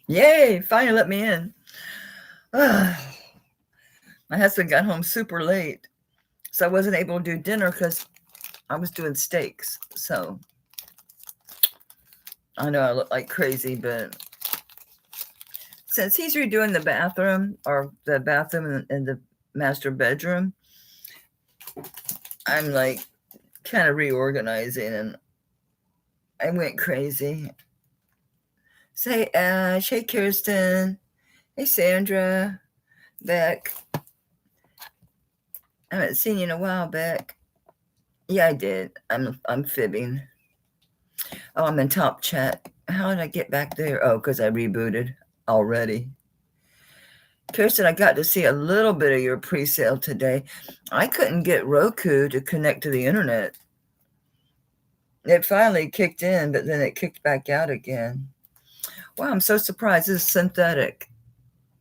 Yay, finally let me in. My husband got home super late, so I wasn't able to do dinner because I was doing steaks. So I know I look like crazy, but since he's redoing the bathroom or the bathroom in the master bedroom, I'm like kind of reorganizing and I went crazy. Say Ash, hey Kirsten, hey Sandra, Beck. I haven't seen you in a while, Beck. Yeah, I did. I'm fibbing. Oh, I'm in top chat. How did I get back there? Oh, because I rebooted already. Kirsten, I got to see a little bit of your pre-sale today. I couldn't get Roku to connect to the internet. It finally kicked in, but then it kicked back out again. Wow, I'm so surprised. This is synthetic.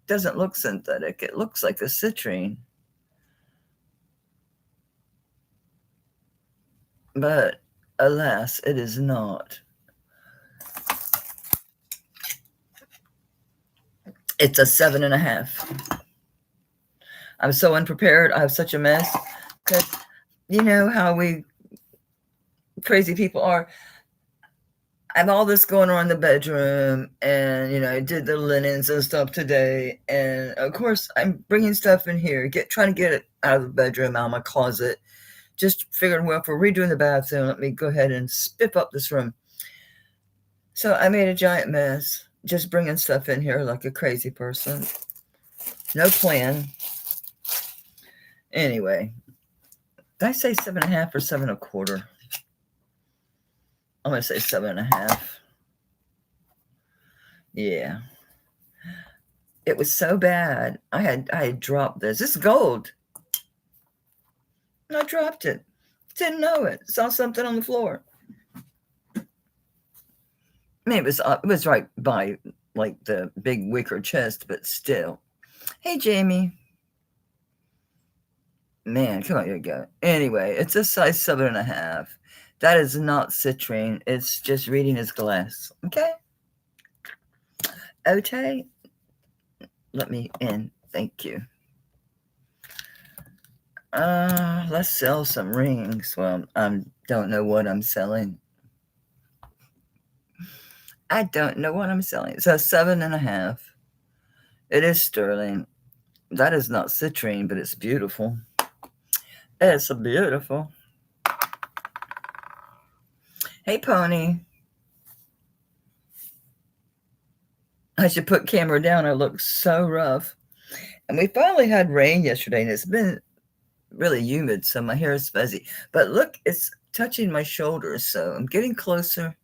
Doesn't look synthetic. It looks like a citrine. But alas, it is not. It's a 7.5. I'm so unprepared. I have such a mess. Because you know how we crazy people are. I have all this going on in the bedroom, and I did the linens and stuff today, and of course I'm bringing stuff in here, trying to get it out of the bedroom, out of my closet. Just figured, well, if we're redoing the bathroom, let me go ahead and spiff up this room. So I made a giant mess, just bringing stuff in here like a crazy person. No plan. Anyway, did I say 7.5 or 7.25? I'm gonna say 7.5. Yeah. It was so bad. I had dropped this. This is gold. I dropped it. Didn't know it. Saw something on the floor. I mean, it was right by like the big wicker chest, but still. Hey, Jamie. Man, come on, here you go. Anyway, it's a size 7.5. That is not citrine. It's just reading his glass. Okay. Okay. Let me in. Thank you. Let's sell some rings. Well, I don't know what I'm selling. I don't know what I'm selling. It's a 7.5. It is sterling. That is not citrine, but it's beautiful. It's beautiful. Hey, Pony. I should put camera down. I look so rough. And we finally had rain yesterday, and it's been really humid, so my hair is fuzzy. But look, it's touching my shoulders, so I'm getting closer.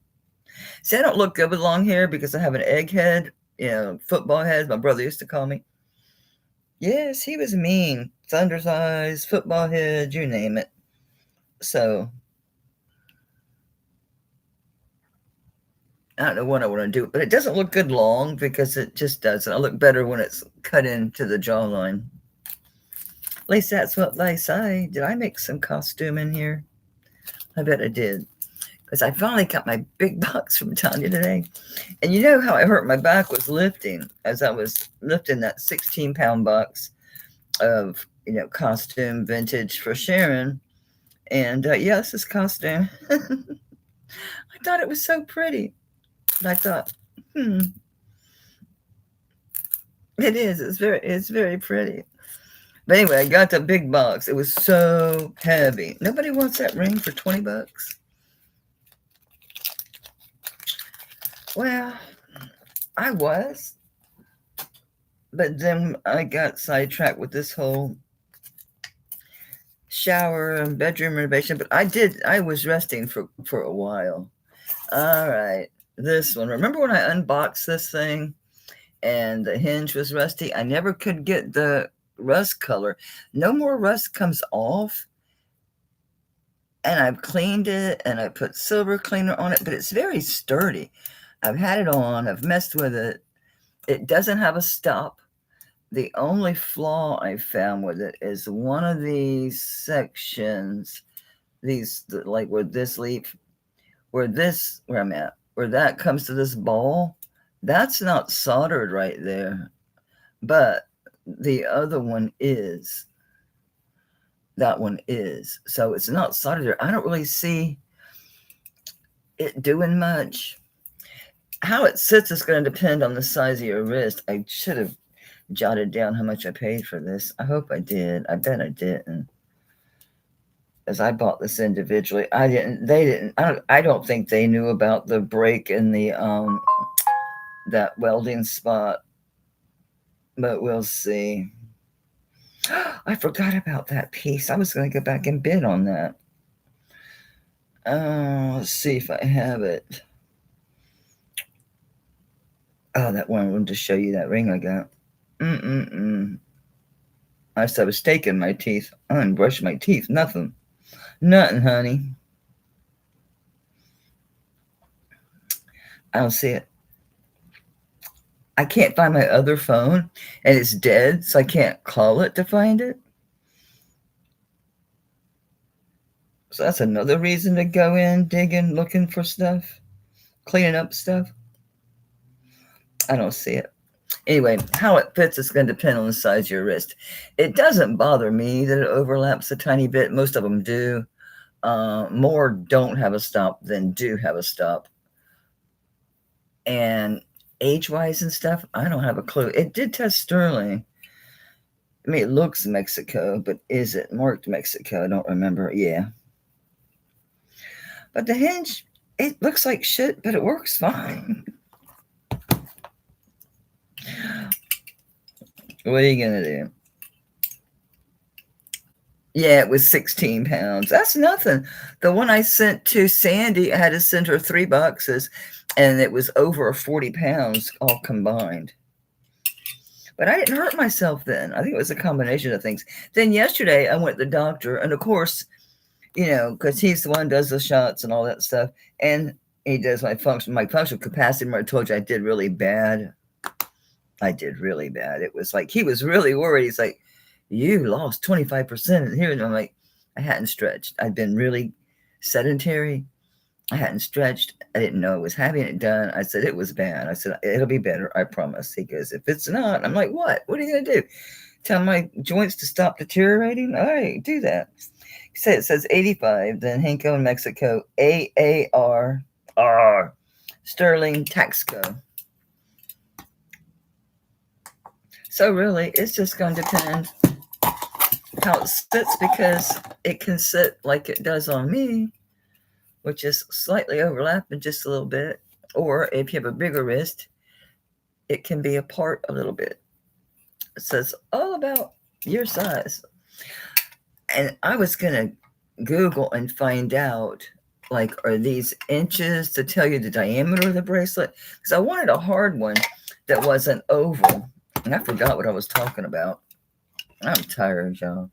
See, I don't look good with long hair because I have an egg head, football head, my brother used to call me. Yes, he was mean. Thunder's eyes, football head, you name it. So I don't know what I want to do, but it doesn't look good long because it just doesn't. I look better when it's cut into the jawline. At least that's what they say. Did I make some costume in here? I bet I did. Because I finally got my big box from Tanya today. And you know how I hurt my back was lifting as I was lifting that 16-pound box of, costume vintage for Sharon. And yeah, this is costume. I thought it was so pretty. And I thought, it is. It's very pretty. But anyway, I got the big box. It was so heavy. Nobody wants that ring for $20. Well, I was. But then I got sidetracked with this whole shower and bedroom renovation. But I was resting for a while. All right. This one. Remember when I unboxed this thing and the hinge was rusty? I never could get the rust color. No more rust comes off. And I've cleaned it and I put silver cleaner on it, but it's very sturdy. I've had it on. I've messed with it. It doesn't have a stop. The only flaw I found with it is one of these sections, like where this leaf, where I'm at, where that comes to this ball, That's not soldered right there, but the other one is. That one is. So it's not soldered there. I don't really see it doing much. How it sits is going to depend on the size of your wrist. I should have jotted down how much I paid for this. I hope I did. I bet I didn't. As I bought this individually. They didn't. I don't think they knew about the break in the that welding spot. But we'll see. I forgot about that piece. I was going to go back and bid on that. Let's see if I have it. Oh, that one. I wanted to show you that ring I got. I said I was taking my teeth. I didn't brush my teeth. Nothing, honey. I don't see it. I can't find my other phone, and it's dead, so I can't call it to find it. So that's another reason to go in, digging, looking for stuff, cleaning up stuff. I don't see it. Anyway, how it fits is going to depend on the size of your wrist. It doesn't bother me that it overlaps a tiny bit. Most of them do. More don't have a stop than do have a stop. And age-wise and stuff, I don't have a clue. It did test sterling. I mean, it looks Mexico, but is it marked Mexico? I don't remember. Yeah. But the hinge, it looks like shit, but it works fine. What are you going to do? Yeah, it was 16 pounds. That's nothing. The one I sent to Sandy, I had to send her 3 boxes, and it was over 40 pounds all combined. But I didn't hurt myself then. I think it was a combination of things. Then yesterday, I went to the doctor, and of course, you know, because he's the one who does the shots and all that stuff, and he does my functional capacity. Remember I told you I did really bad. I did really bad. It was like he was really worried. He's like, you lost 25% here. And I'm like, I hadn't stretched. I'd been really sedentary. I hadn't stretched. I didn't know I was having it done. I said, it was bad. I said, it'll be better. I promise. He goes, if it's not, I'm like, what? What are you going to do? Tell my joints to stop deteriorating? All right, do that. He said, it says 85, then Henko in Mexico, AAR, Sterling Taxco. So really, it's just going to depend how it sits, because it can sit like it does on me, which is slightly overlapping just a little bit. Or if you have a bigger wrist, it can be apart a little bit. It says all about your size. And I was going to Google and find out, like, are these inches to tell you the diameter of the bracelet? Because I wanted a hard one that wasn't oval. And I forgot what I was talking about. I'm tired, y'all.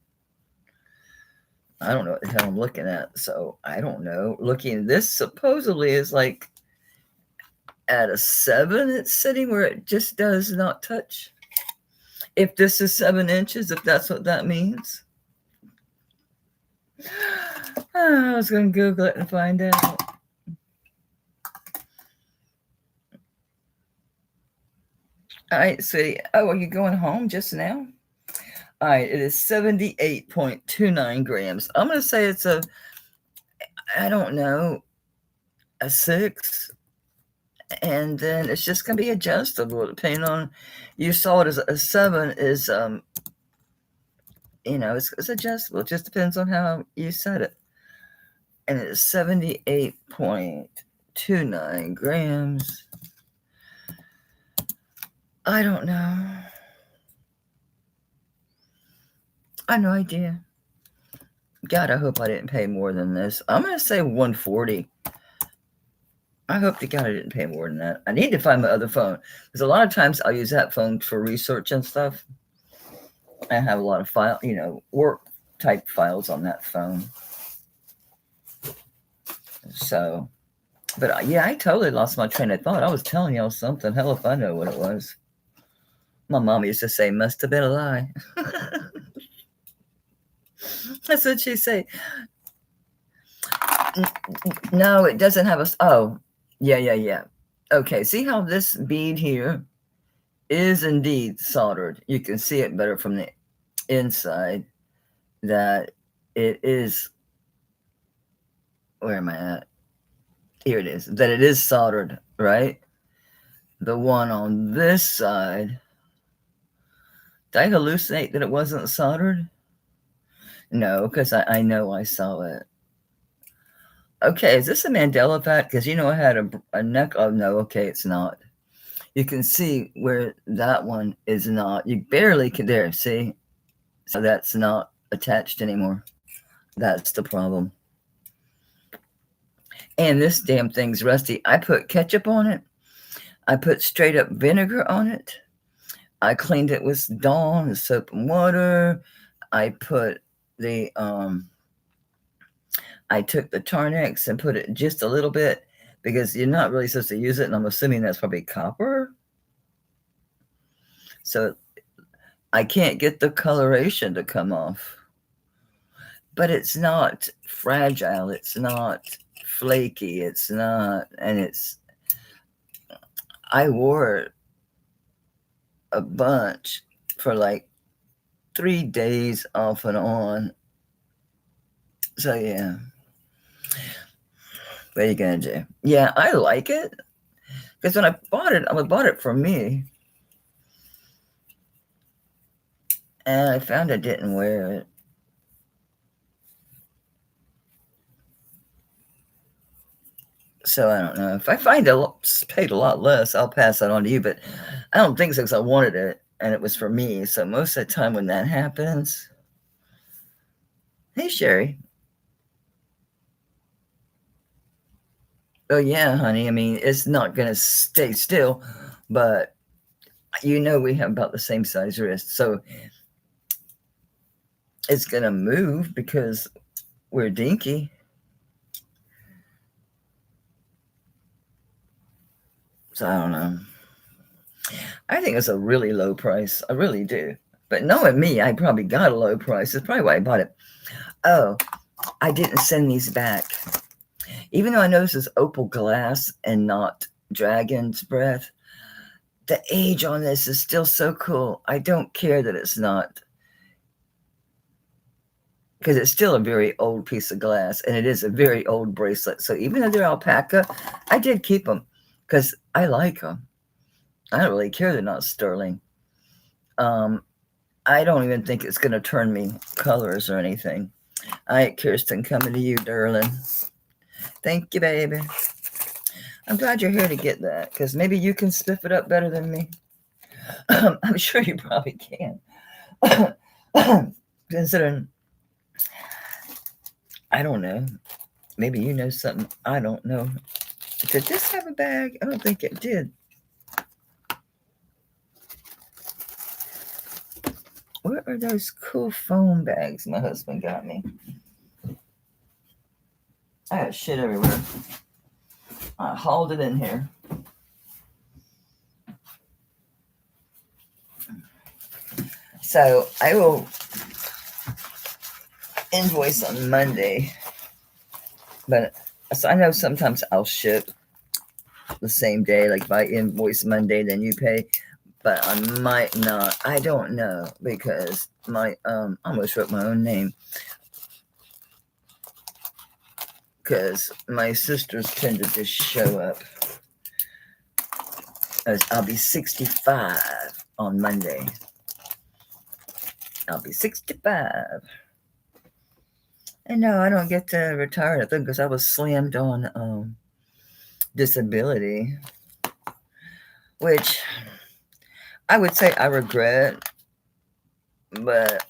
I don't know what the hell I'm looking at. So I don't know. Looking, this supposedly is like at a 7, it's sitting where it just does not touch. If this is 7 inches, if that's what that means. I was going to Google it and find out. All right, sweetie. Oh, are you going home just now? All right, it is 78.29 grams. I'm going to say it's a, I don't know, a 6. And then it's just going to be adjustable depending on, you saw it as a 7 is, you know, it's adjustable. It just depends on how you set it. And it's 78.29 grams. I don't know. I have no idea. God, I hope I didn't pay more than this. I'm going to say 140. I hope to God I didn't pay more than that. I need to find my other phone, because a lot of times I'll use that phone for research and stuff. I have a lot of file, you know, work type files on that phone. So, but yeah, I totally lost my train of thought. I was telling y'all something. Hell if I know what it was. My mom used to say, must have been a lie. That's what she'd say. No, it doesn't have a, oh, yeah. Okay, see how this bead here is indeed soldered. You can see it better from the inside that it is, where am I at? Here it is, that it is soldered, right? The one on this side, did I hallucinate that it wasn't soldered? No, because I know I saw it. Okay, is this a Mandela effect? Because, you know, I had a neck. Oh, no, okay, it's not. You can see where that one is not. You barely can, there, see? So that's not attached anymore. That's the problem. And this damn thing's rusty. I put ketchup on it. I put straight up vinegar on it. I cleaned it with Dawn, soap and water. I put the, I took the Tarnex and put it just a little bit because you're not really supposed to use it. And I'm assuming that's probably copper. So I can't get the coloration to come off. But it's not fragile. It's not flaky. It's not, and it's, I wore it a bunch for like 3 days off and on. So yeah. What are you gonna do? Yeah, I like it. Because when I bought it for me. And I found I didn't wear it. So I don't know. If I find paid a lot less, I'll pass that on to you. But I don't think so because I wanted it and it was for me. So most of the time when that happens, hey Sherry. Oh yeah, honey. I mean, it's not gonna stay still, but you know we have about the same size wrist, so it's gonna move because we're dinky. So I don't know. I think it's a really low price. I really do. But knowing me, I probably got a low price. That's probably why I bought it. Oh, I didn't send these back. Even though I know this is opal glass and not dragon's breath, the age on this is still so cool. I don't care that it's not. Because it's still a very old piece of glass and it is a very old bracelet. So even though they're alpaca, I did keep them because I like them. I don't really care they're not sterling. I don't even think it's going to turn me colors or anything. All right, Kirsten, coming to you, darling. Thank you, baby. I'm glad you're here to get that because maybe you can spiff it up better than me. I'm sure you probably can. Considering, I don't know. Maybe you know something I don't know. Did this have a bag? I don't think it did. Where are those cool foam bags my husband got me? I have shit everywhere. I hauled it in here. So I will invoice on Monday. But so I know sometimes I'll ship the same day. Like if I invoice Monday, then you pay. But I might not. I don't know because my I almost wrote my own name. Because my sisters tend to just show up. As I'll be 65 on Monday. I'll be 65. And no, I don't get to retire nothing because I was slammed on disability, which I would say I regret. But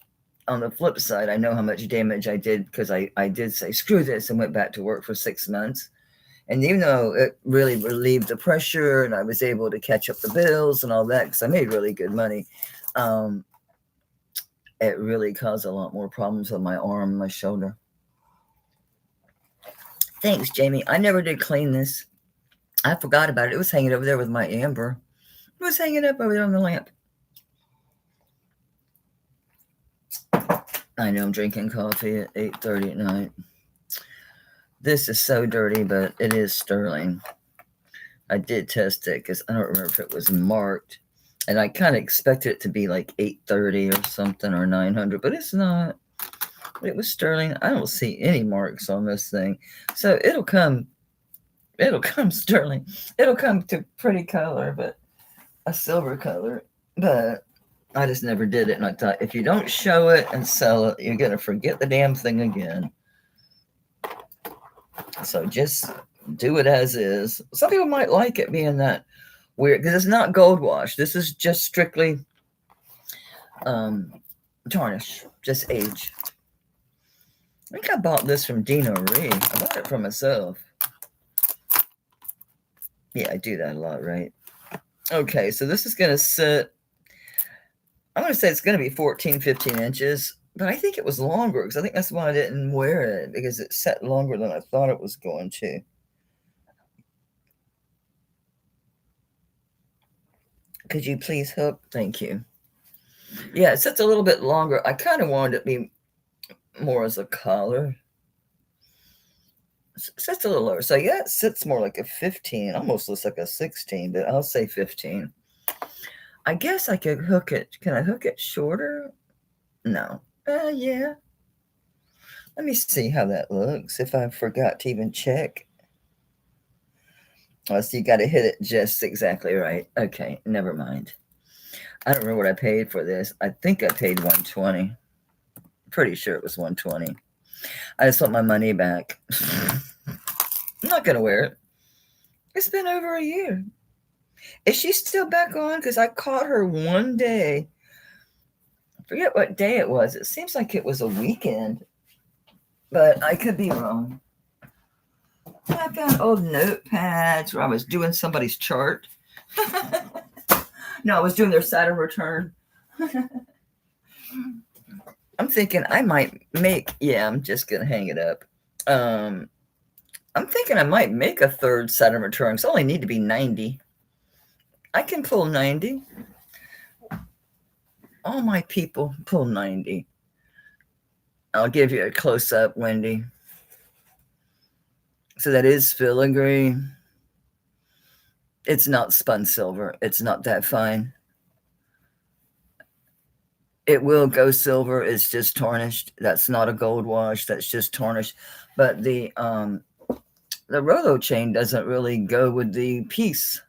on the flip side, I know how much damage I did because I did say, screw this, and went back to work for 6 months. And even though it really relieved the pressure and I was able to catch up the bills and all that, because I made really good money, it really caused a lot more problems with my arm and my shoulder. Thanks, Jamie. I never did clean this. I forgot about it. It was hanging over there with my amber. It was hanging up over there on the lamp. I know I'm drinking coffee at 8:30 at night. This is so dirty, but it is sterling. I did test it because I don't remember if it was marked. And I kind of expected it to be like 830 or something or 900, but it's not. It was sterling. I don't see any marks on this thing. So it'll come sterling. It'll come to pretty color, but a silver color. But I just never did it. And I thought, if you don't show it and sell it, you're going to forget the damn thing again. So just do it as is. Some people might like it being that weird, because it's not gold wash. This is just strictly tarnish, just age. I think I bought this from Dino Ree. I bought it for myself. Yeah, I do that a lot, right? Okay, so this is going to sit, I'm going to say it's going to be 14, 15 inches, but I think it was longer because I think that's why I didn't wear it, because it set longer than I thought it was going to. Could you please hook? Thank you. Yeah, it sits a little bit longer. I kind of wanted it to be more as a collar. It sits a little lower. So yeah, it sits more like a 15. Almost looks like a 16, but I'll say 15. I guess I could hook it. Can I hook it shorter? No. Yeah. Let me see how that looks if I forgot to even check. Oh, so you got to hit it just exactly right. Okay, never mind. I don't remember what I paid for this. I think I paid $120. Pretty sure it was $120. I just want my money back. I'm not going to wear it. It's been over a year. Is she still back on? Because I caught her one day. I forget what day it was. It seems like it was a weekend, but I could be wrong. I found old notepads where I was doing somebody's chart. No, I was doing their Saturn return. I'm thinking I might make, yeah, I'm just going to hang it up. I'm thinking I might make a third Saturn return. So I only need to be 90. I can pull 90. All my people pull 90. I'll give you a close-up, Wendy. So that is filigree. It's not spun silver. It's not that fine. It will go silver. It's just tarnished. That's not a gold wash. That's just tarnished. But the Rolo chain doesn't really go with the piece.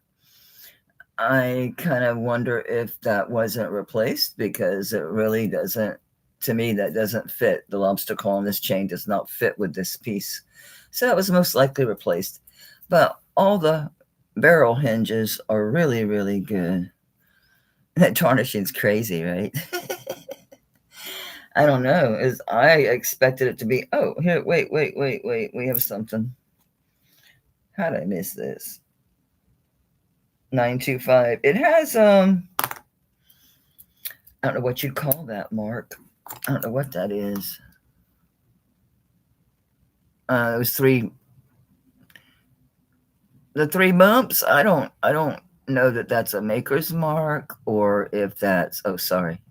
I kind of wonder if that wasn't replaced, because it really doesn't, to me, that doesn't fit. The lobster claw on this chain does not fit with this piece. So that was most likely replaced. But all the barrel hinges are really, really good. That tarnishing's crazy, right? I don't know. I expected it to be, oh, here, wait. We have something. How did I miss this? 925. It has, I don't know what you call that, Mark. I don't know what that is. It was the 3 bumps. I don't know that that's a maker's mark, or if that's, oh, sorry.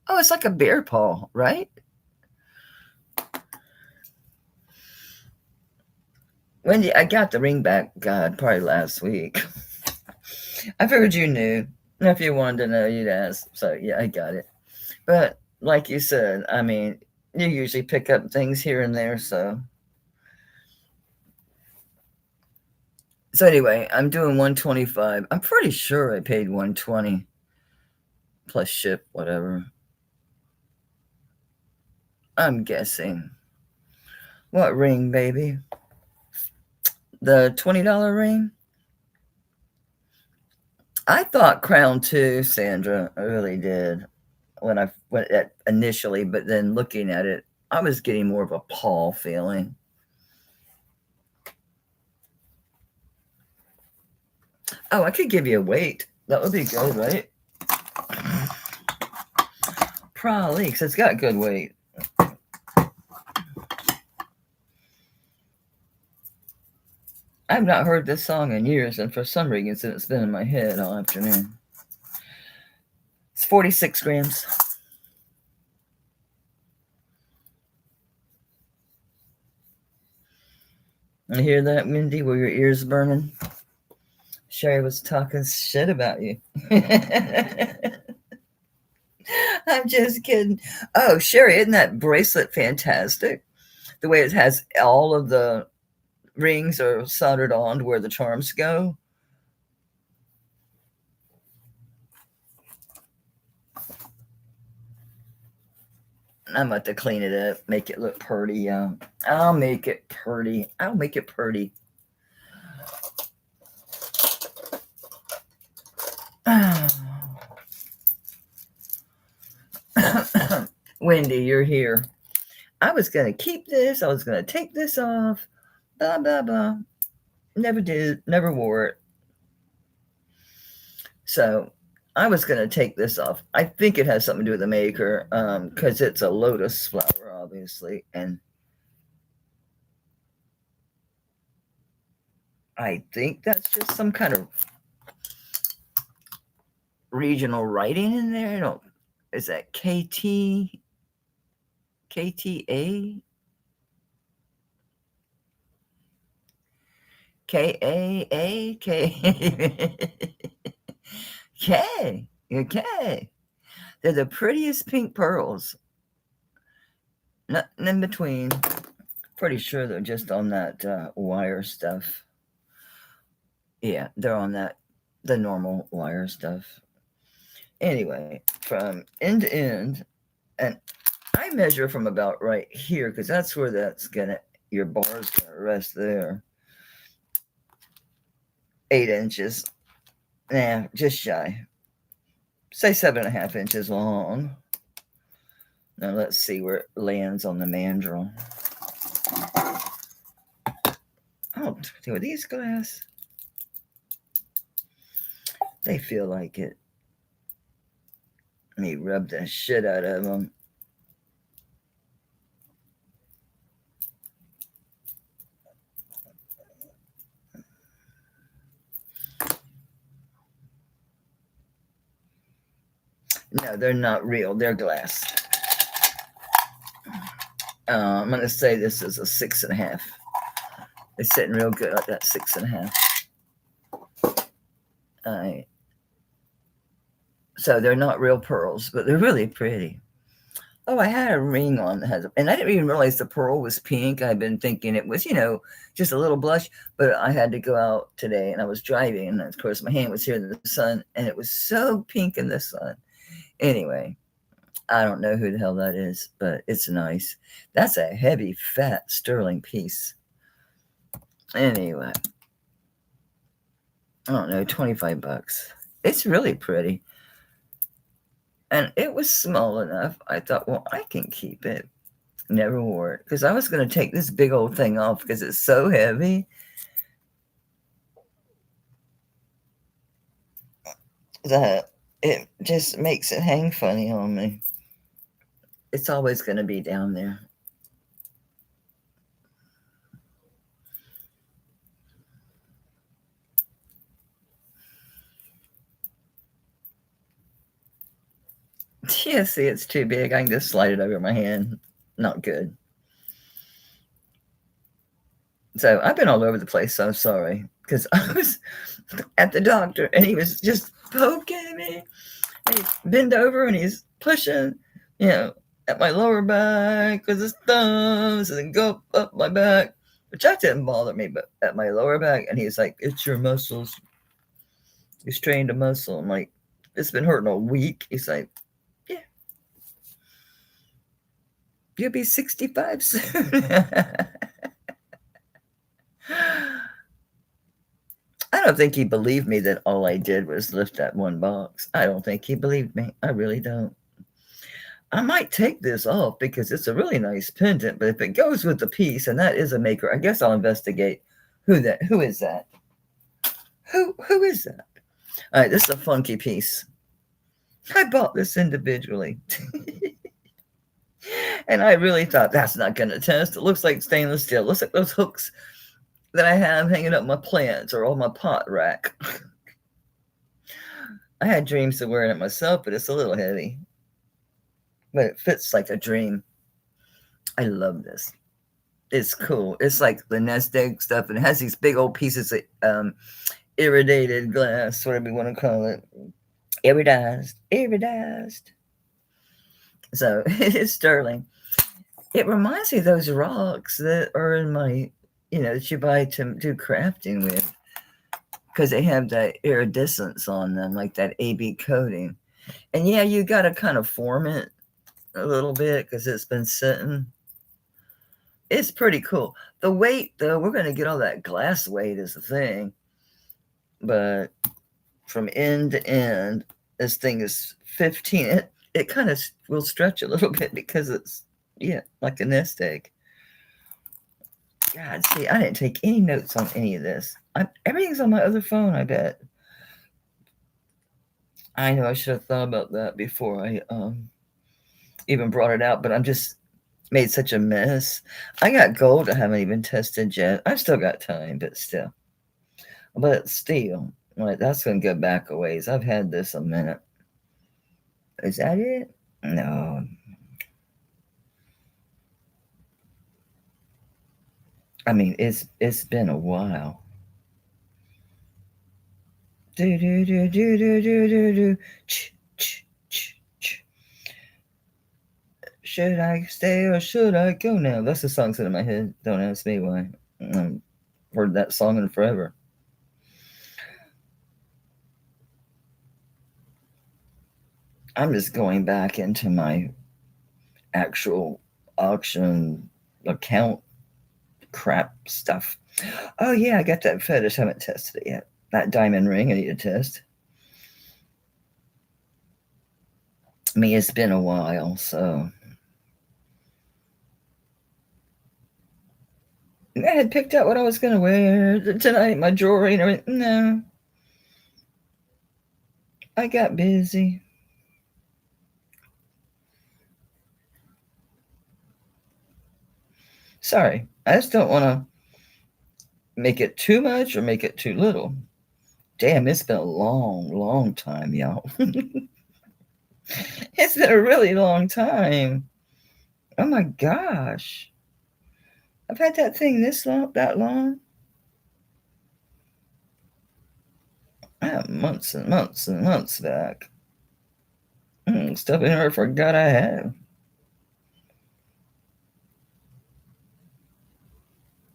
Oh, it's like a bear paw, right? Wendy, I got the ring back, God, probably last week. I figured you knew. If you wanted to know, you'd ask. So, yeah, I got it. But like you said, I mean, you usually pick up things here and there, so. So anyway, I'm doing 125. I'm pretty sure I paid 120 plus ship, whatever. I'm guessing. What ring, baby? The $20 ring? I thought crown too, Sandra. I really did when I went at initially, but then looking at it, I was getting more of a paw feeling. Oh, I could give you a weight. That would be good, right? Probably, because it's got good weight. I've not heard this song in years, and for some reason it's been in my head all afternoon. It's 46 grams. You hear that, Wendy? Were your ears burning? Sherry was talking shit about you. I'm just kidding. Oh, Sherry, isn't that bracelet fantastic? The way it has all of the rings are soldered on to where the charms go. I'm about to clean it up, make it look pretty. I'll make it pretty. I'll make it pretty. Wendy, you're here. I was going to keep this. I was going to take this off. Blah, blah, blah. Never did. Never wore it. So I was going to take this off. I think it has something to do with the maker because it's a lotus flower, obviously. And I think that's just some kind of regional writing in there. I don't, is that KTA? KAA? K. Okay. They're the prettiest pink pearls. Nothing in between. Pretty sure they're just on that wire stuff. Yeah, they're on that, the normal wire stuff. Anyway, from end to end, and I measure from about right here because that's where that's gonna, your bar's gonna rest there. 8 inches. Nah, just shy. Say 7.5 inches long. Now let's see where it lands on the mandrel. Oh, are these glass? They feel like it. Let me rub the shit out of them. No, they're not real. They're glass. I'm going to say this is a 6.5. It's sitting real good like that 6.5. All right. So they're not real pearls, but they're really pretty. Oh, I had a ring on that has, and I didn't even realize the pearl was pink. I've been thinking it was, just a little blush, but I had to go out today and I was driving, and of course my hand was here in the sun, and it was so pink in the sun. Anyway, I don't know who the hell that is, but it's nice. That's a heavy, fat sterling piece. Anyway, I don't know, $25. It's really pretty. And it was small enough. I thought, well, I can keep it. Never wore it because I was going to take this big old thing off because it's so heavy that it just makes it hang funny on me. It's always going to be down there. Yeah, see, it's too big. I can just slide it over my hand. Not good. So I've been all over the place, so I'm sorry. Because I was at the doctor and he was just poking me. And he's bent over and he's pushing, at my lower back with his thumbs and then go up my back. Which that didn't bother me, but at my lower back. And he's like, it's your muscles. You strained a muscle. I'm like, it's been hurting a week. He's like, yeah. You'll be 65 soon. I don't think he believed me that all I did was lift that one box. I don't think he believed me. I really don't. I might take this off because it's a really nice pendant, but if it goes with the piece, and that is a maker, I guess I'll investigate who is that? Who is that? All right, this is a funky piece. I bought this individually. And I really thought that's not going to test. It looks like stainless steel. Looks like those hooks that I have hanging up my plants or on my pot rack. I had dreams of wearing it myself, but it's a little heavy. But it fits like a dream. I love this. It's cool. It's like the nest egg stuff, and it has these big old pieces. irradiated glass, whatever you want to call it. Iridized. So it is sterling. It reminds me of those rocks that are in my, that you buy to do crafting with, because they have that iridescence on them, like that AB coating. And yeah, you got to kind of form it a little bit because it's been sitting. It's pretty cool. The weight, though, we're going to get all that glass weight is the thing. But from end to end, this thing is 15. It kind of will stretch a little bit because it's, like a nest egg. God, see, I didn't take any notes on any of this. Everything's on my other phone, I bet. I know I should have thought about that before I even brought it out, but I'm just made such a mess. I got gold I haven't even tested yet. I've still got time, but still. But still, like, that's going to go back a ways. I've had this a minute. Is that it? No. I mean, it's been a while. Do do do do do do do do. Should I stay or should I go now? That's the song sitting in my head. Don't ask me why. I've heard that song in forever. I'm just going back into my actual auction account crap stuff. Oh yeah, I got that fetish. I haven't tested it yet. That diamond ring I need to test. I mean, it's been a while, so I had picked out what I was gonna wear tonight, my jewelry and everything. No, I got busy. Sorry, I just don't want to make it too much or make it too little. Damn, it's been a long, long time, y'all. It's been a really long time. Oh my gosh. I've had that thing that long. Months and months and months back. Stuff in here I forgot I had.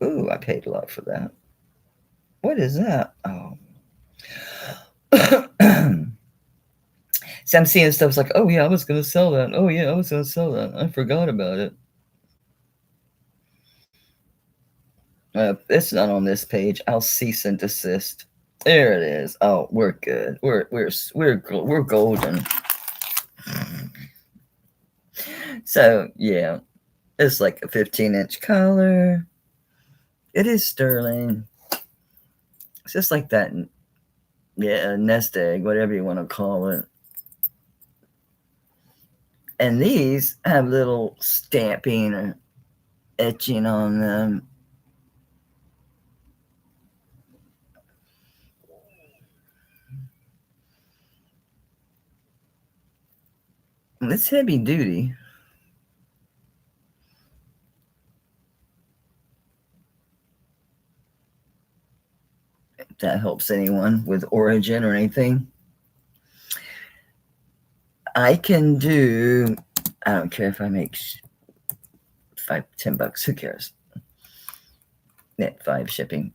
Ooh, I paid a lot for that. What is that? Oh. See, I'm seeing stuff like, oh yeah, I was going to sell that. Oh yeah, I was going to sell that. I forgot about it. It's not on this page. I'll cease and desist. There it is. Oh, we're good. We're golden. So yeah, it's like a 15-inch collar. It is sterling. It's just like that. Yeah, nest egg, whatever you want to call it. And these have little stamping or etching on them. It's heavy duty. If that helps anyone with origin or anything. I can do, I don't care if I make $5-10. Who cares? Net 5 shipping.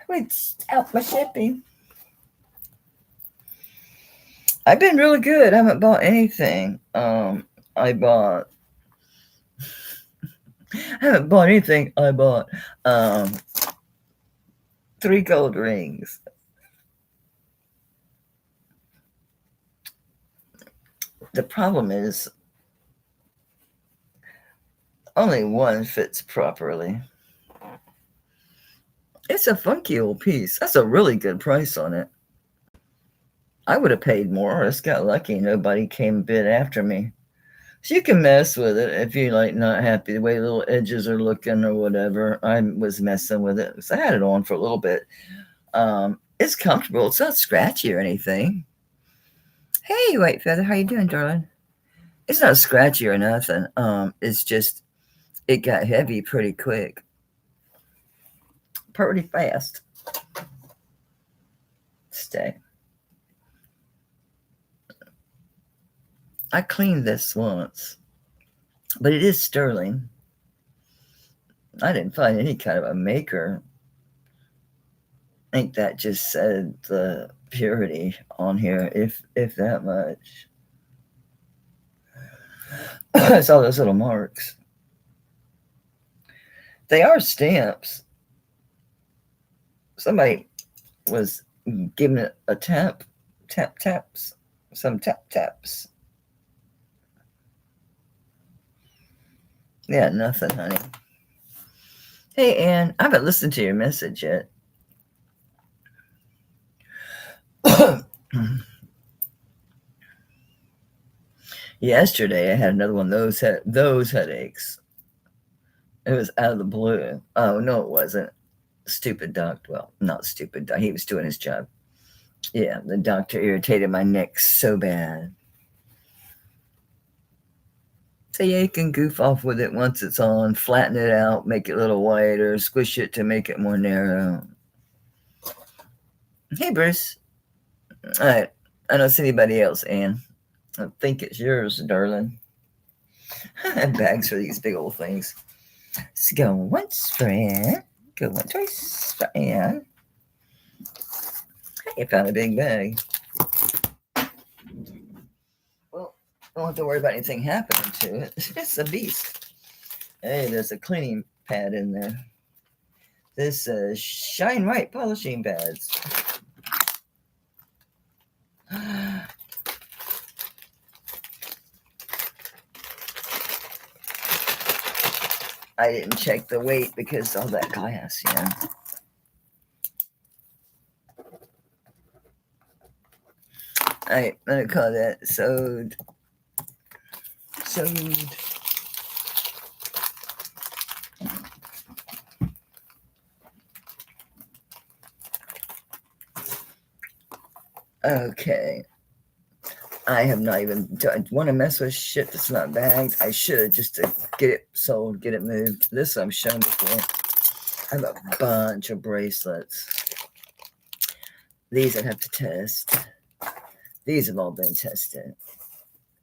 Wait, out my shipping. I've been really good. I haven't bought anything. I haven't bought anything. I bought 3 gold rings. The problem is only one fits properly. It's a funky old piece. That's a really good price on it. I would have paid more. I just got lucky. Nobody came bid after me. So you can mess with it if you're like not happy the way little edges are looking or whatever. I was messing with it. So I had it on for a little bit. It's comfortable. It's not scratchy or anything. Hey, White Feather, how you doing, darling? It's not scratchy or nothing. It's just it got heavy pretty quick. pretty fast. Stay. I cleaned this once, but it is sterling. I didn't find any kind of a maker. I think that just said the purity on here, if that much. I saw those little marks. They are stamps. Somebody was giving it a taps, some taps. Yeah, nothing, honey. Hey, Ann, I haven't listened to your message yet. Yesterday, I had another one of those headaches. It was out of the blue. Oh, no, it wasn't. Stupid doctor. Well, not stupid. He was doing his job. Yeah, the doctor irritated my neck so bad. So yeah, you can goof off with it once it's on, flatten it out, make it a little wider, squish it to make it more narrow. Hey, Bruce. All right. I don't see anybody else, Ann. I think it's yours, darling. I have bags for these big old things. Let's go once for Ann. Go one twice for Ann. Hey, you found a big bag. Well, don't have to worry about anything happening to it. It's a beast. Hey, there's a cleaning pad in there. This Shine Right polishing pads. I didn't check the weight because all that glass, yeah. Alright, I'm gonna call that sewed. Okay. I have not even want to mess with shit that's not bagged. I should just to get it sold, get it moved. This I've shown before. I have a bunch of bracelets. These I'd have to test. These have all been tested.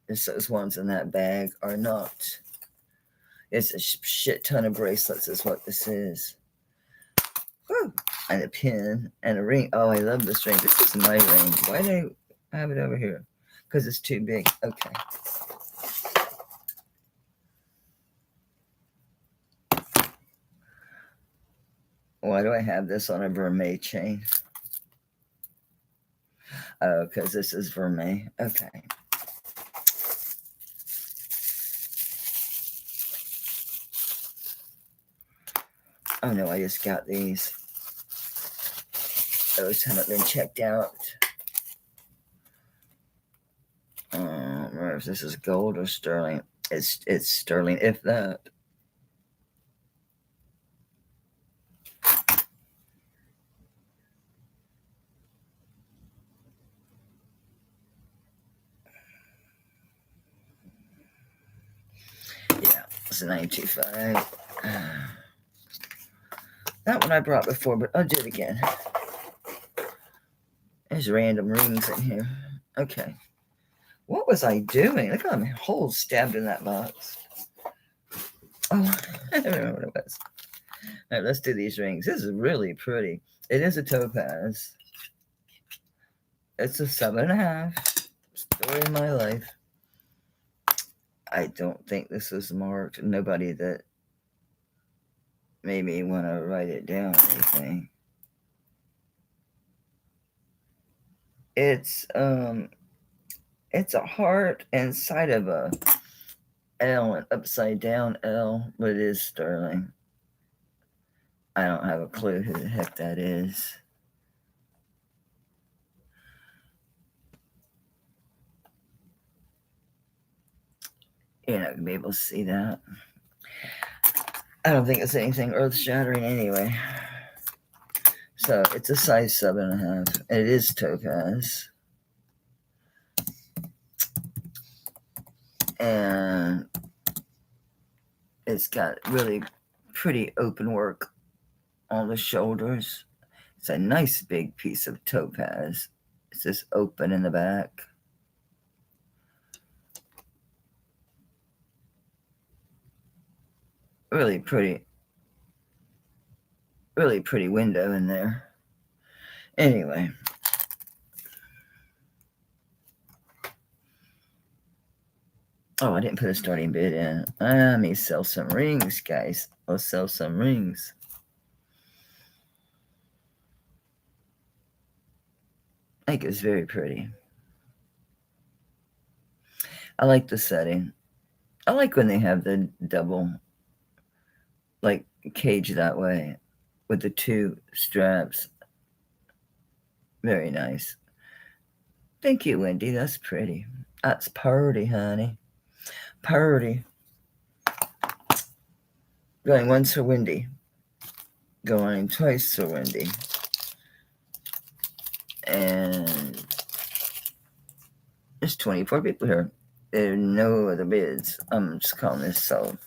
Those ones in that bag are not. It's a shit ton of bracelets is what this is. Woo! And a pin and a ring. Oh, I love this ring. This is my ring. Why do I have it over here? Because it's too big. Okay. Why do I have this on a vermeil chain? Oh, because this is vermeil. Okay. Oh no, I just got these. Those haven't been checked out. Remember if this is gold or sterling. It's sterling, if that. Yeah, it's a 925. That one I brought before, but I'll do it again. There's random rings in here. Okay. What was I doing? Look at how many holes stabbed in that box. Oh, I don't know what it was. All right, let's do these rings. This is really pretty. It is a topaz. It's a 7.5. Story of my life. I don't think this was marked. Nobody that made me want to write it down or anything. It's a heart inside of a L, an upside down L, but it is sterling. I don't have a clue who the heck that is. You're not gonna be able to see that. I don't think it's anything earth-shattering anyway. So it's a size 7.5. And it is topaz. And it's got really pretty open work on the shoulders. It's a nice big piece of topaz. It's just open in the back. Really pretty window in there. Anyway. Oh, I didn't put a starting bid in. Let me sell some rings, guys. I'll sell some rings. I think it's very pretty. I like the setting. I like when they have the double, like, cage that way with the two straps. Very nice. Thank you, Wendy. That's pretty. That's purty, honey. Purty. Going once for Wendy. Going twice for Wendy. And there's 24 people here. There are no other bids. I'm just calling this sold.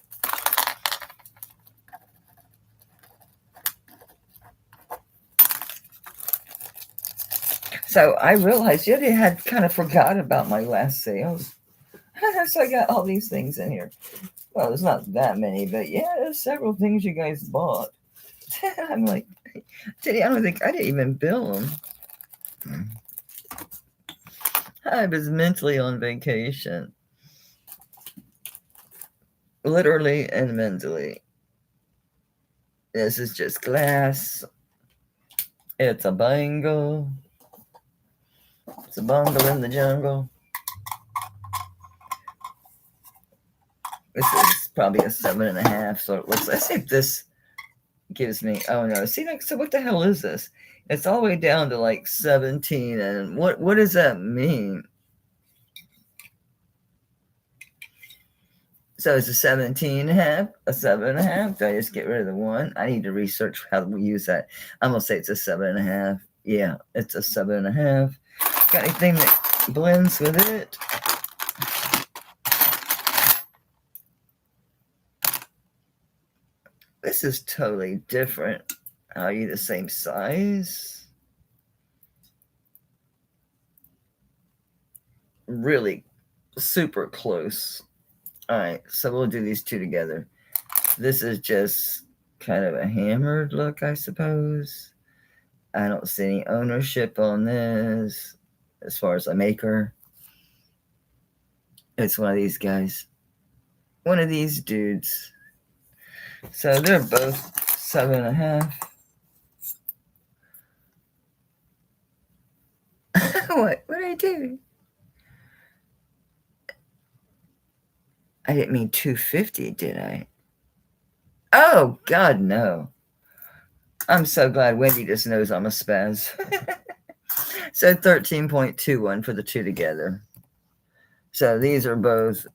So I realized I had kind of forgot about my last sales. So I got all these things in here. Well, there's not that many, but yeah, there's several things you guys bought. I'm like, I didn't even bill them. I was mentally on vacation. Literally and mentally. This is just glass. It's a bangle. It's a bundle in the jungle. This is probably a 7.5. So let's see if this gives me. Oh no! See, like, so what the hell is this? It's all the way down to like 17. And what does that mean? So it's a 17.5, a 7.5. Do I just get rid of the 1? I need to research how we use that. I'm gonna say it's a 7.5. Yeah, it's a 7.5. Got anything that blends with it? This is totally different. Are you the same size? Really super close. All right, so we'll do these two together. This is just kind of a hammered look, I suppose. I don't see any ownership on this as far as a maker. It's one of these guys. One of these dudes. So they're both 7.5. What are you doing? I didn't mean 250, did I? Oh, God, no. I'm so glad Wendy just knows I'm a spaz. So 13.21 for the two together. So these are both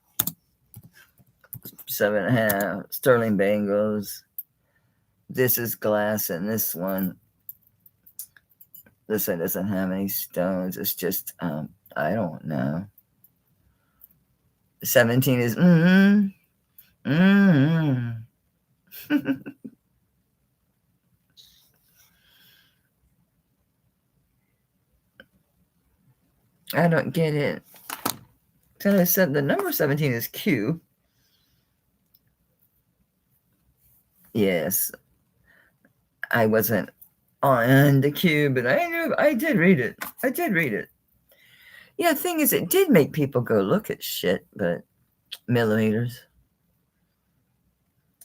7.5 sterling bangles. This is glass, and this one doesn't have any stones. It's just I don't know. 17 is I don't get it. So I said the number 17 is Q. Yes. I wasn't on the Q, but I did read it. Yeah, the thing is, it did make people go look at shit, but millimeters.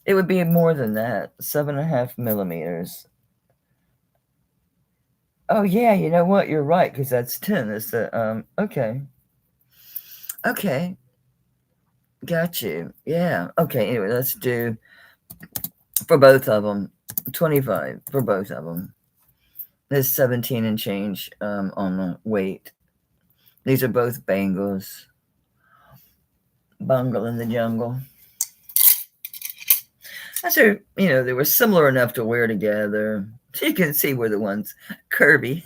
It would be more than that. 7.5 millimeters. Oh yeah, you know what? You're right, because that's 10. It's the okay. Okay. Got you. Yeah. Okay, anyway, let's do for both of them. 25 for both of them. There's 17 and change on the weight. These are both bangles. Bungle in the jungle. They were similar enough to wear together. You can see where the one's curvy.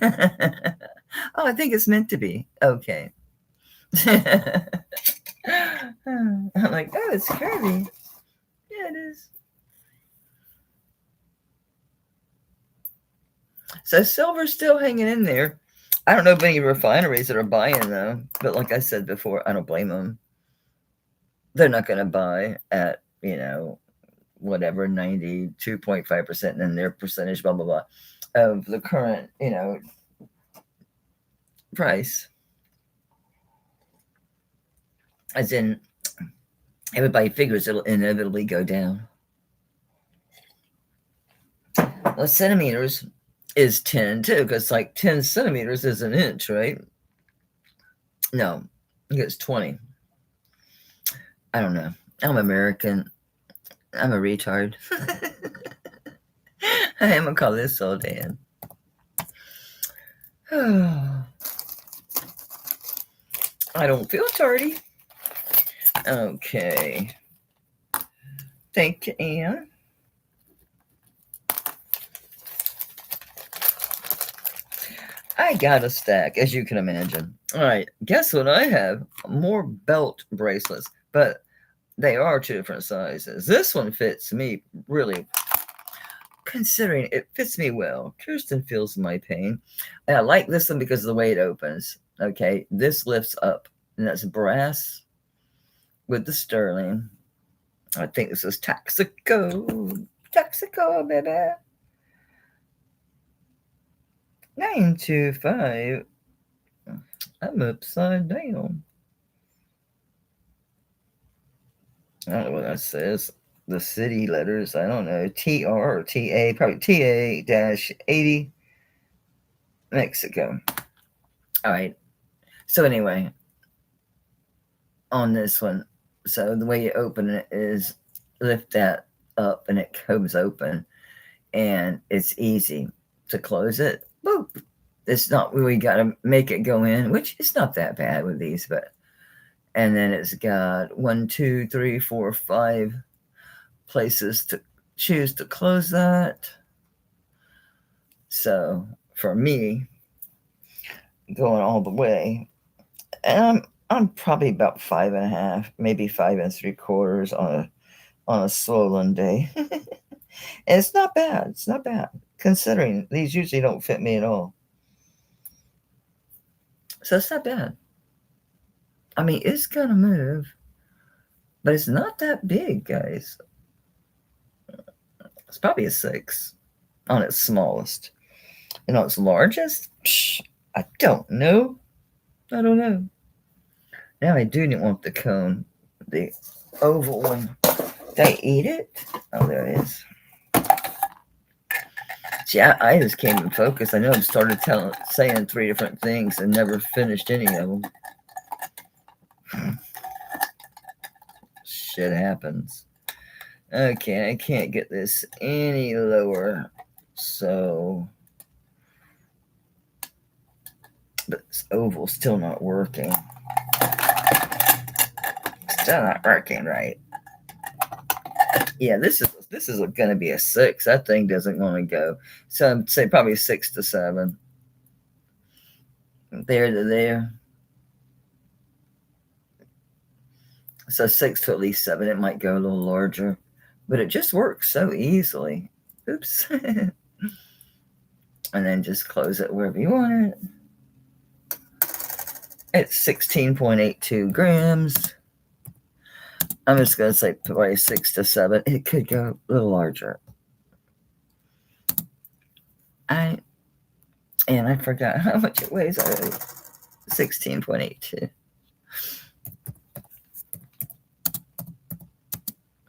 Oh, I think it's meant to be. Okay. I'm like, oh, it's curvy. Yeah, it is. So silver's still hanging in there. I don't know of any refineries that are buying though, but like I said before, I don't blame them. They're not going to buy at, you know, whatever 92.5% and then their percentage, blah blah blah, of the current, you know, price. As in, everybody figures it'll inevitably go down. Well, centimeters is 10 too, because like 10 centimeters is an inch, right? No, I think it's 20. I don't know. I'm American. I'm a retard. I am gonna call this old Dan. I don't feel tardy. Okay. Thank you, Anne. I got a stack, as you can imagine. All right, guess what I have? More belt bracelets, but they are two different sizes. This one fits me really, considering it fits me well. Kirsten feels my pain. And I like this one because of the way it opens. Okay, this lifts up, and that's brass with the sterling. I think this is Taxico. Taxico, baby. 925. I'm upside down. I don't know what that says. The city letters, I don't know. TR or TA, probably TA-80, Mexico. All right. So anyway, on this one, so the way you open it is lift that up and it comes open, and it's easy to close it. Boop. It's not really got to make it go in, which is not that bad with these, but and then it's got 1, 2, 3, 4, 5 places to choose to close that. So for me, going all the way, and I'm probably about 5.5, maybe 5 3/4 on a swollen day. And it's not bad. It's not bad, considering these usually don't fit me at all. So it's not bad. I mean, it's gonna move, but it's not that big, guys. It's probably a 6 on its smallest. And on its largest, I don't know. I don't know. Now I do want the cone, the oval one. Did I eat it? Oh, there it is. See, I just came in focus. I know I started saying 3 different things and never finished any of them. Shit happens. Okay, I can't get this any lower. So, but this oval's still not working. Still not working right. Yeah, this is going to be a 6. That thing doesn't want to go. So I'd say probably 6 to 7. There to there. So 6 to at least 7. It might go a little larger, but it just works so easily. Oops. And then just close it wherever you want it. It's 16.82 grams. I'm just going to say probably 6 to 7. It could go a little larger. And I forgot how much it weighs already. 16.82.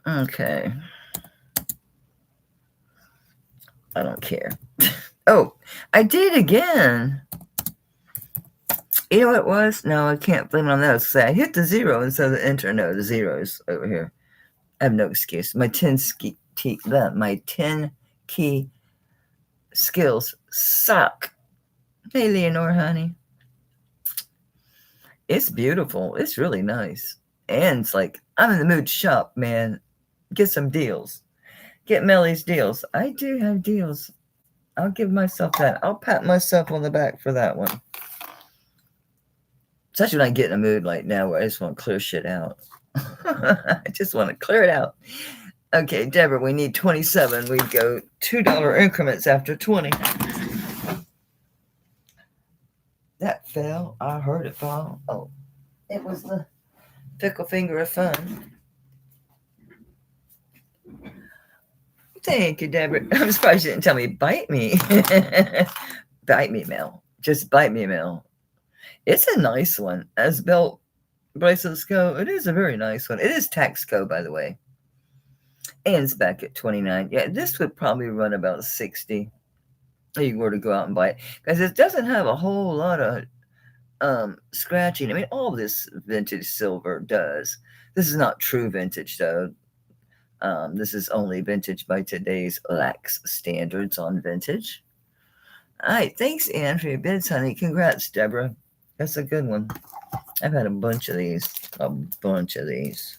Okay. I don't care. Oh, I did again. You know what it was? No, I can't blame it on that. So I hit the 0 instead of the enter. No, the 0 is over here. I have no excuse. My 10 key skills suck. Hey, Leonore, honey. It's beautiful. It's really nice. And it's like, I'm in the mood to shop, man. Get some deals. Get Melly's deals. I do have deals. I'll give myself that. I'll pat myself on the back for that one. Especially when I get in a mood like now where I just want to clear shit out. I just want to clear it out. Okay, Deborah, we need 27. We go $2 increments after 20. That fell. I heard it fall. Oh, it was the pickle finger of fun. Thank you, Deborah. I'm surprised you didn't tell me bite me. Bite me, Mel. Just bite me, Mel. It's a nice one. As belt bracelets go, it is a very nice one. It is Taxco, by the way. And it's back at 29. Yeah, this would probably run about 60 if you were to go out and buy it. Because it doesn't have a whole lot of scratching. I mean, all this vintage silver does. This is not true vintage, though. This is only vintage by today's lax standards on vintage. All right, thanks, Anne, for your bids, honey. Congrats, Deborah. That's a good one. I've had a bunch of these. A bunch of these.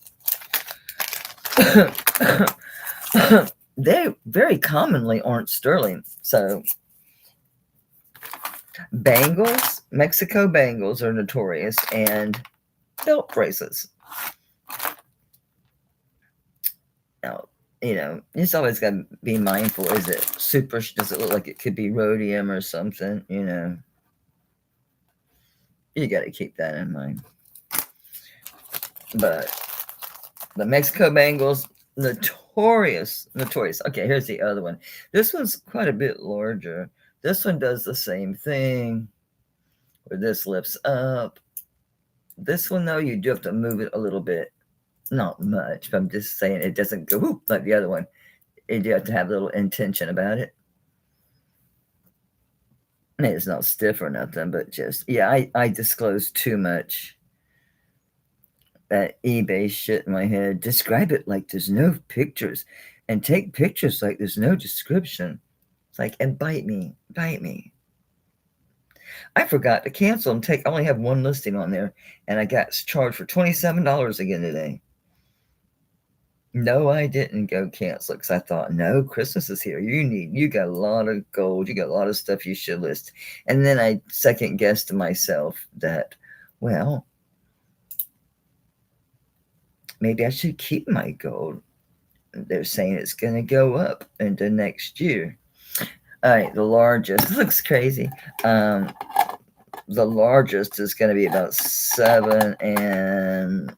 They very commonly aren't sterling. So, bangles, Mexico bangles are notorious, and belt bracelets. Now, you just always got to be mindful. Is it super? Does it look like it could be rhodium or something? You got to keep that in mind. But the Mexico bangles, notorious. Okay, here's the other one. This one's quite a bit larger. This one does the same thing, where this lifts up. This one, though, you do have to move it a little bit. Not much, but I'm just saying it doesn't go whoop like the other one. You do have to have a little intention about it. I mean, it's not stiff or nothing, but just, yeah, I disclose too much. That eBay shit in my head. Describe it like there's no pictures, and take pictures like there's no description. It's like, and bite me. I forgot to cancel and I only have one listing on there, and I got charged for $27 again today. No, I didn't go cancel because I thought, no, Christmas is here. You got a lot of gold. You got a lot of stuff you should list. And then I second guessed to myself that, well, maybe I should keep my gold. They're saying it's going to go up into next year. All right, the largest. This looks crazy. The largest is going to be about 7, and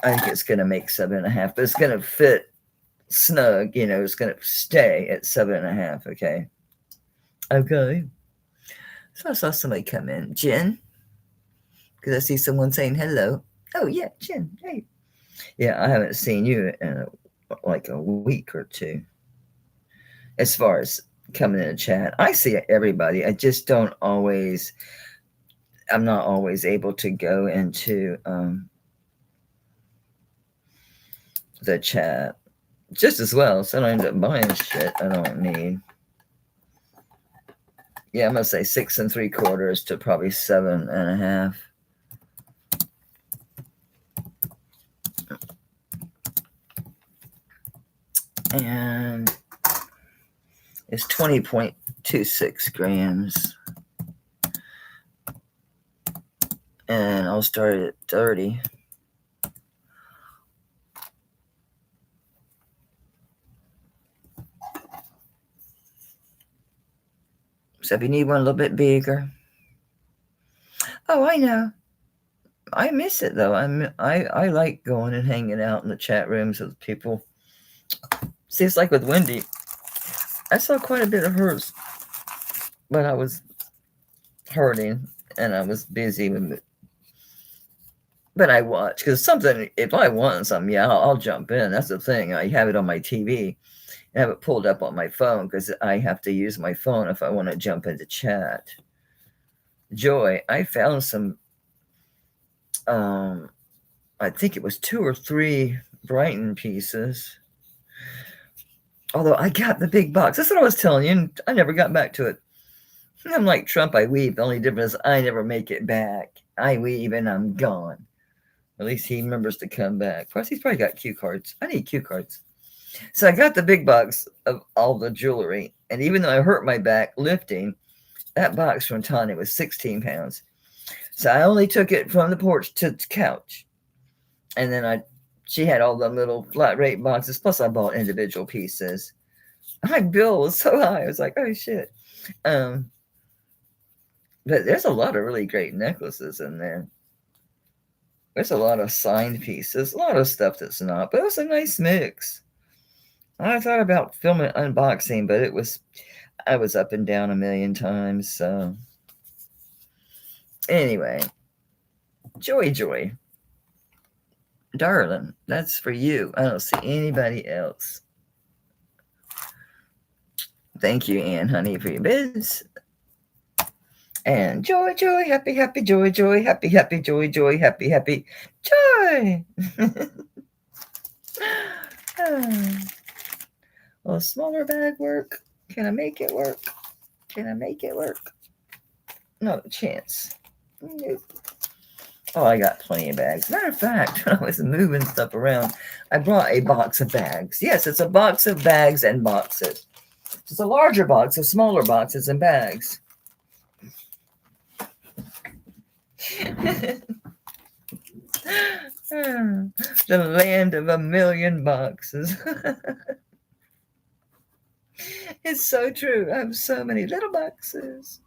I think it's going to make 7.5, but it's going to fit snug. It's going to stay at 7.5. Okay. So I saw somebody come in. Jen, because I see someone saying hello. Oh, yeah, Jen. Hey. Yeah, I haven't seen you in like a week or two. As far as coming in a chat, I see everybody. I just don't always. I'm not always able to go into the chat just as well, so I don't end up buying shit I don't need. Yeah, I'm gonna say 6 3/4 to probably 7.5. And it's 20.26 grams. And I'll start at 30. So if you need one a little bit bigger. Oh, I know. I miss it though. I like going and hanging out in the chat rooms with people. See, it's like with Wendy. I saw quite a bit of hers, but I was hurting and I was busy with it. But I watch because something. If I want something, yeah, I'll jump in. That's the thing. I have it on my TV. I have it pulled up on my phone because I have to use my phone if I want to jump into chat. Joy, I found some. I think it was 2 or 3 Brighton pieces. Although I got the big box. That's what I was telling you, and I never got back to it. I'm like Trump, I weave. The only difference is I never make it back. I weave and I'm gone. At least he remembers to come back. Plus, he's probably got cue cards. I need cue cards. So I got the big box of all the jewelry. And even though I hurt my back lifting, that box from Tanya was 16 pounds. So I only took it from the porch to the couch. And then she had all the little flat rate boxes. Plus, I bought individual pieces. My bill was so high. I was like, oh, shit. But there's a lot of really great necklaces in there. There's a lot of signed pieces, a lot of stuff that's not, but it was a nice mix. I thought about filming unboxing, but I was up and down a million times, so anyway, Joy, darling, that's for you. I don't see anybody else. Thank you, Ann, honey, for your bids. And joy, happy, joy, happy, joy, happy, joy. Will a smaller bag work? Can I make it work? Can I make it work? Not a chance. Nope. Oh, I got plenty of bags. Matter of fact, when I was moving stuff around, I brought a box of bags. Yes, it's a box of bags and boxes. It's a larger box of smaller boxes and bags. The land of a million boxes. It's so true. I have so many little boxes.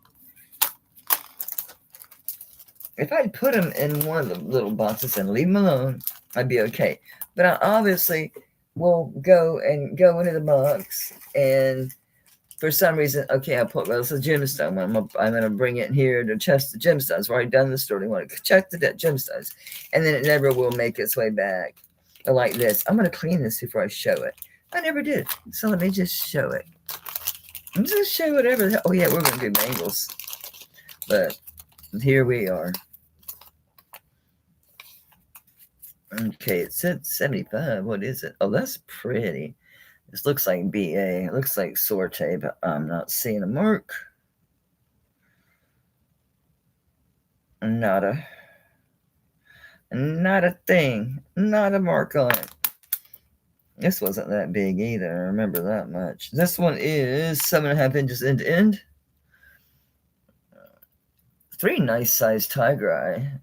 If I'd put them in one of the little boxes and leave them alone, I'd be okay. But I obviously will go into the box, and for some reason, okay, I'll put, well, it's a gemstone. I'm going to bring it here to test the gemstones. I've already done the story. I want to check the gemstones. And then it never will make its way back. Or like this. I'm going to clean this before I show it. I never did. So let me just show it. I'm just show whatever. Oh, yeah, we're going to do bangles. But here we are. Okay, it said 75. What is it? Oh, that's pretty. This looks like BA. It looks like Sorte, but I'm not seeing a mark. Not a thing. Not a mark on it. This wasn't that big either. I remember that much. This one is 7.5 inches end to end. 3 nice sized tiger eye.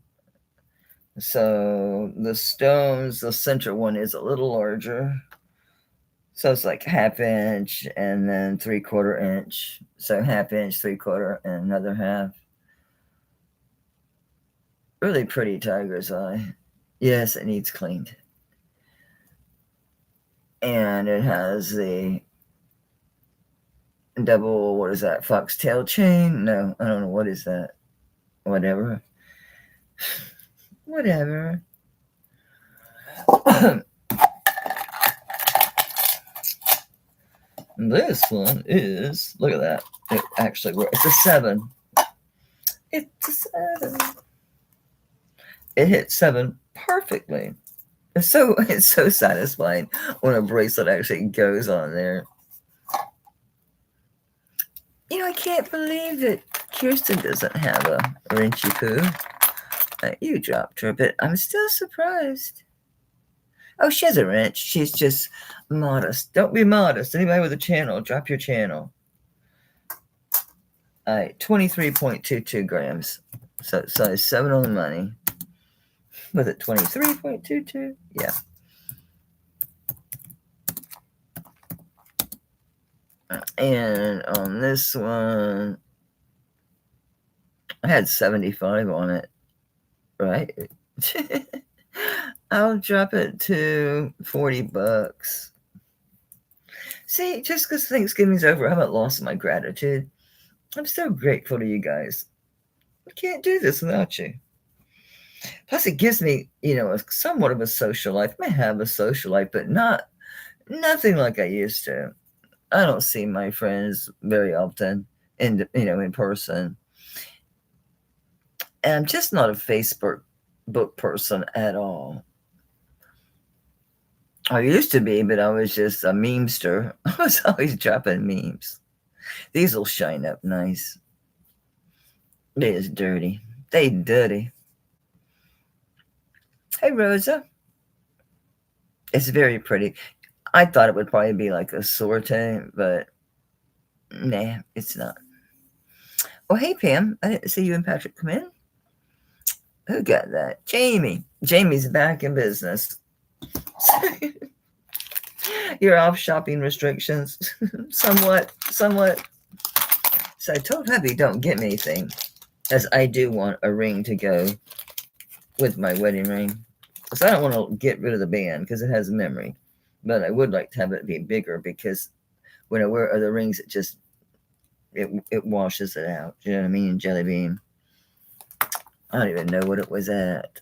So the stones, the center one is a little larger. So it's like 1/2 inch and then 3/4 inch. So 1/2 inch, 3/4, and another 1/2. Really pretty tiger's eye. Yes, it needs cleaned. And it has the double, what is that, foxtail chain? No, I don't know. What is that? Whatever. Whatever. This one is, look at that. It actually works. It's a 7. It's a 7. It hits 7 perfectly. It's so satisfying when a bracelet actually goes on there. You know, I can't believe that Kirsten doesn't have a wrinchy poo. You dropped her, but I'm still surprised. Oh, she has a wrench. She's just modest. Don't be modest. Anybody with a channel, drop your channel. All right, 23.22 grams. So size 7 on the money. Was it 23.22? Yeah. And on this one, I had 75 on it, right? I'll drop it to $40. See, just because Thanksgiving's over, I haven't lost my gratitude. I'm so grateful to you guys. I can't do this without you. Plus, it gives me, somewhat of a social life. I may have a social life, but nothing like I used to. I don't see my friends very often, in person. And I'm just not a Facebook person at all. I used to be, but I was just a memester. I was always dropping memes. These will shine up nice. They is dirty. They dirty. Hey, Rosa. It's very pretty. I thought it would probably be like a sorte, but nah, it's not. Oh, hey, Pam. I didn't see you and Patrick come in. Who got that? Jamie. Jamie's back in business. You're off shopping restrictions. Somewhat. So I told hubby, don't get me anything. as I do want a ring to go with my wedding ring. So I don't want to get rid of the band because it has memory. But I would like to have it be bigger because when I wear other rings, it washes it out. You know what I mean? Jelly bean. I don't even know what it was at.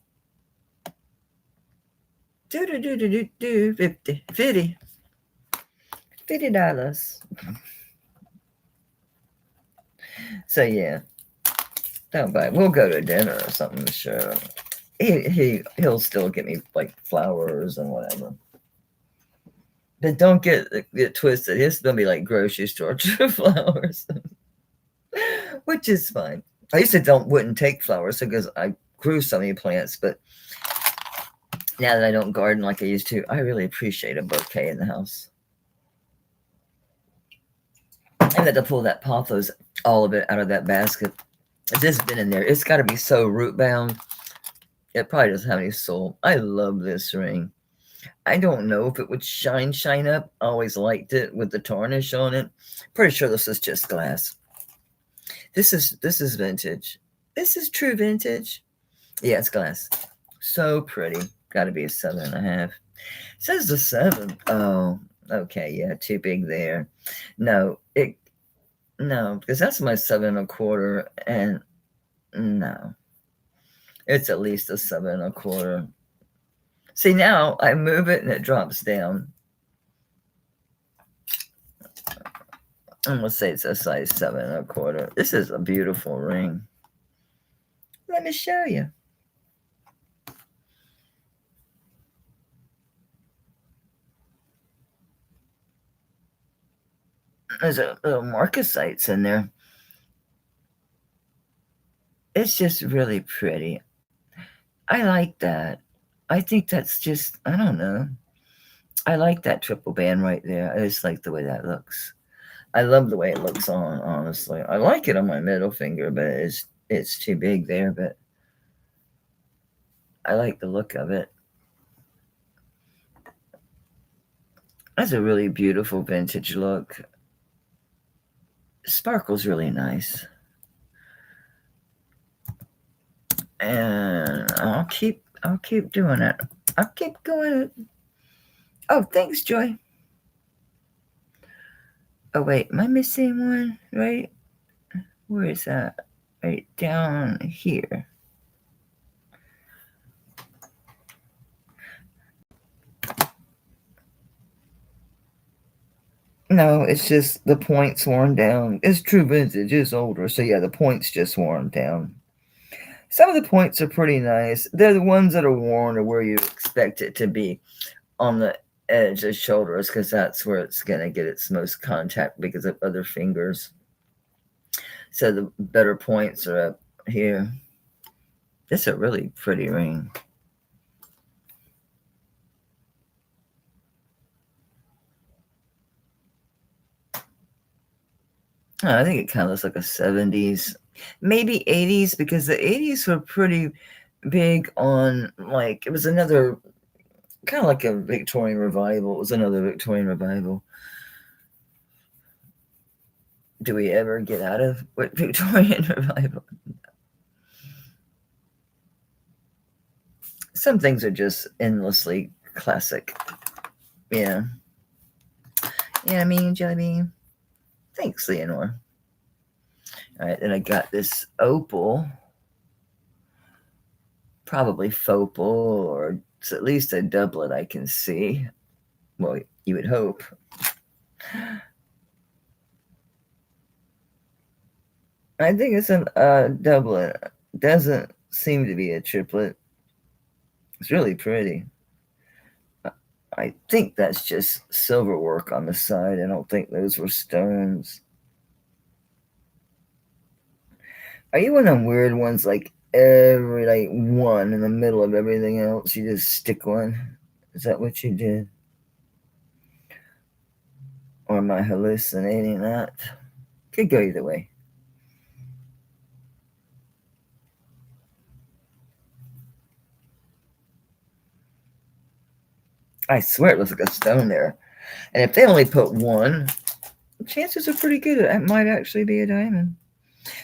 $50. $50. So yeah. Don't buy. We'll go to dinner or something. Sure. He'll still get me like flowers and whatever. But don't get twisted. It's gonna be like grocery store flowers, which is fine. I used to wouldn't take flowers because I grew so many plants, but now that I don't garden like I used to, I really appreciate a bouquet in the house. I had to pull that pothos, all of it, out of that basket. It's just been in there. It's got to be so root bound. It probably doesn't have any soul. I love this ring. I don't know if it would shine up. I always liked it with the tarnish on it. Pretty sure this is just glass. This is vintage. This is true vintage. Yeah, it's glass. So pretty. Got to be a 7.5. It says a 7. Oh, okay. Yeah, too big there. No, because that's my 7.25, and no, it's at least a 7.25. See, now I move it and it drops down. And let's say it's a size 7.25. This is a beautiful ring. Let me show you. There's a little marcasites in there. It's just really pretty. I like that. I think that's just, I don't know. I like that triple band right there. I just like the way that looks. I love the way it looks on, honestly. I like it on my middle finger, but it's too big there, but I like the look of it. That's a really beautiful vintage look. Sparkle's really nice. And I'll keep doing it. I'll keep going. Oh, thanks, Joy. Oh, wait, am I missing one? Right? Where is that? Right down here. No, it's just the point's worn down. It's true vintage. It's older. So, yeah, the point's just worn down. Some of the points are pretty nice. They're the ones that are worn or where you expect it to be on the edge of shoulders because that's where it's going to get its most contact because of other fingers. So the better points are up here. This is a really pretty ring. I think it kind of looks like a 70s, maybe 80s, because the 80s were pretty big on, like, it was another, kind of like a Victorian revival. It was another Victorian revival. Do we ever get out of what Victorian revival? Some things are just endlessly classic. Yeah. Yeah, I mean, Jelly Bean. Thanks, Leonore. All right, then I got this opal. Probably fopal, or it's at least a doublet I can see. Well, you would hope. I think it's a doublet. Doesn't seem to be a triplet. It's really pretty. I think that's just silver work on the side. I don't think those were stones. Are you one of them weird ones, like every like one in the middle of everything else? You just stick one? Is that what you did? Or am I hallucinating that? Could go either way. I swear it looks like a stone there. And if they only put one, the chances are pretty good it might actually be a diamond.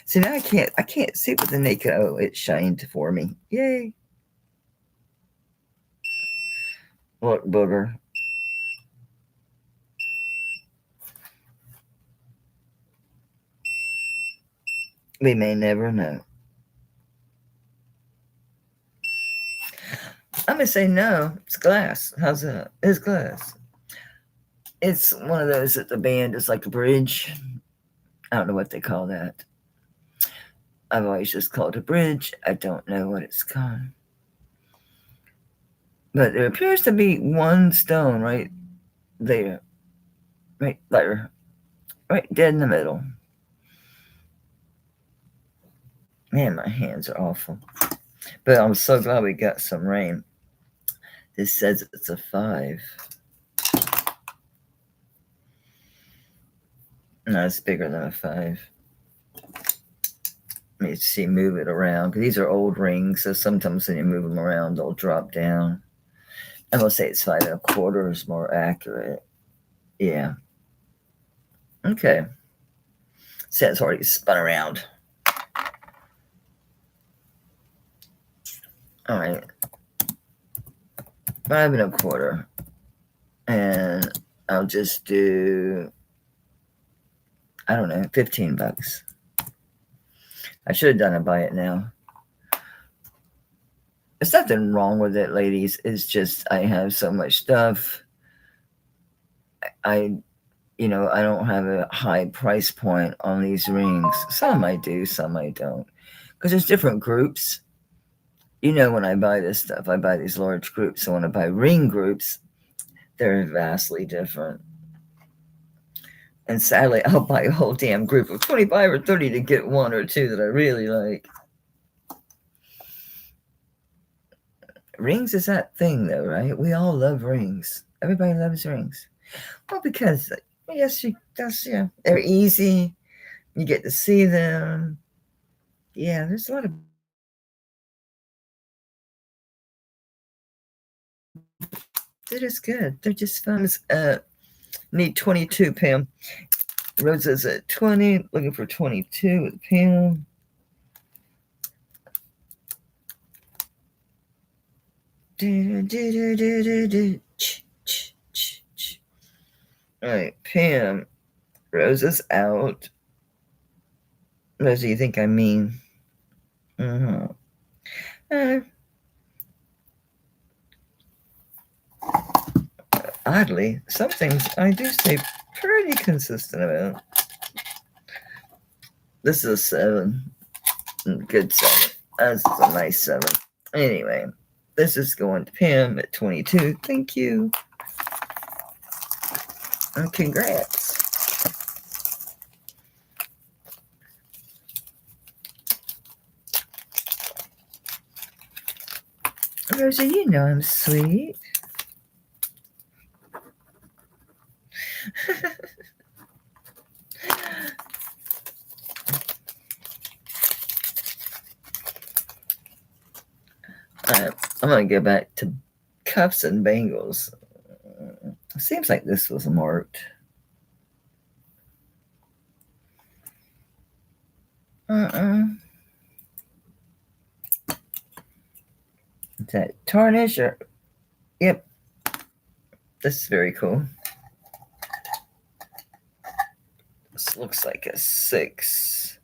See, now I can't see with the naked. Oh, it shined for me. Yay. Look, booger. We may never know. I'm going to say no. It's glass. How's that? It's glass. It's one of those that the band is like a bridge. I don't know what they call that. I've always just called it a bridge. I don't know what it's called. But there appears to be one stone right there. Right there. Right dead in the middle. Man, my hands are awful. But I'm so glad we got some rain. This says it's a 5. No, it's bigger than a 5. Let me see, move it around. Because these are old rings, so sometimes when you move them around, they'll drop down. I'm going to say it's 5 1/4 is more accurate. Yeah. Okay. So it's already spun around. All right. 5 1/4. And I'll just do, I don't know, $15. I should have done it by it now. There's nothing wrong with it, ladies. It's just I have so much stuff. I don't have a high price point on these rings. Some I do, some I don't. Because there's different groups. When I buy this stuff, I buy these large groups. So when I buy ring groups, they're vastly different. And sadly, I'll buy a whole damn group of 25 or 30 to get 1 or 2 that I really like. Rings is that thing, though, right? We all love rings. Everybody loves rings. Well, because, yes, they're easy. You get to see them. Yeah, there's a lot of. They're just good. They're just fun. Need 22, Pam. Rosa's at 20. Looking for 22 with Pam. All right, Pam. Rosa's out. What do you think I mean? Oddly, some things I do stay pretty consistent about. This is a 7. Good 7. That's a nice 7. Anyway, this is going to Pam at 22. Thank you. And congrats. Rosa, I'm sweet. I'm going to go back to cuffs and bangles. Seems like this was marked. Is that tarnish or? Yep. This is very cool. This looks like a 6.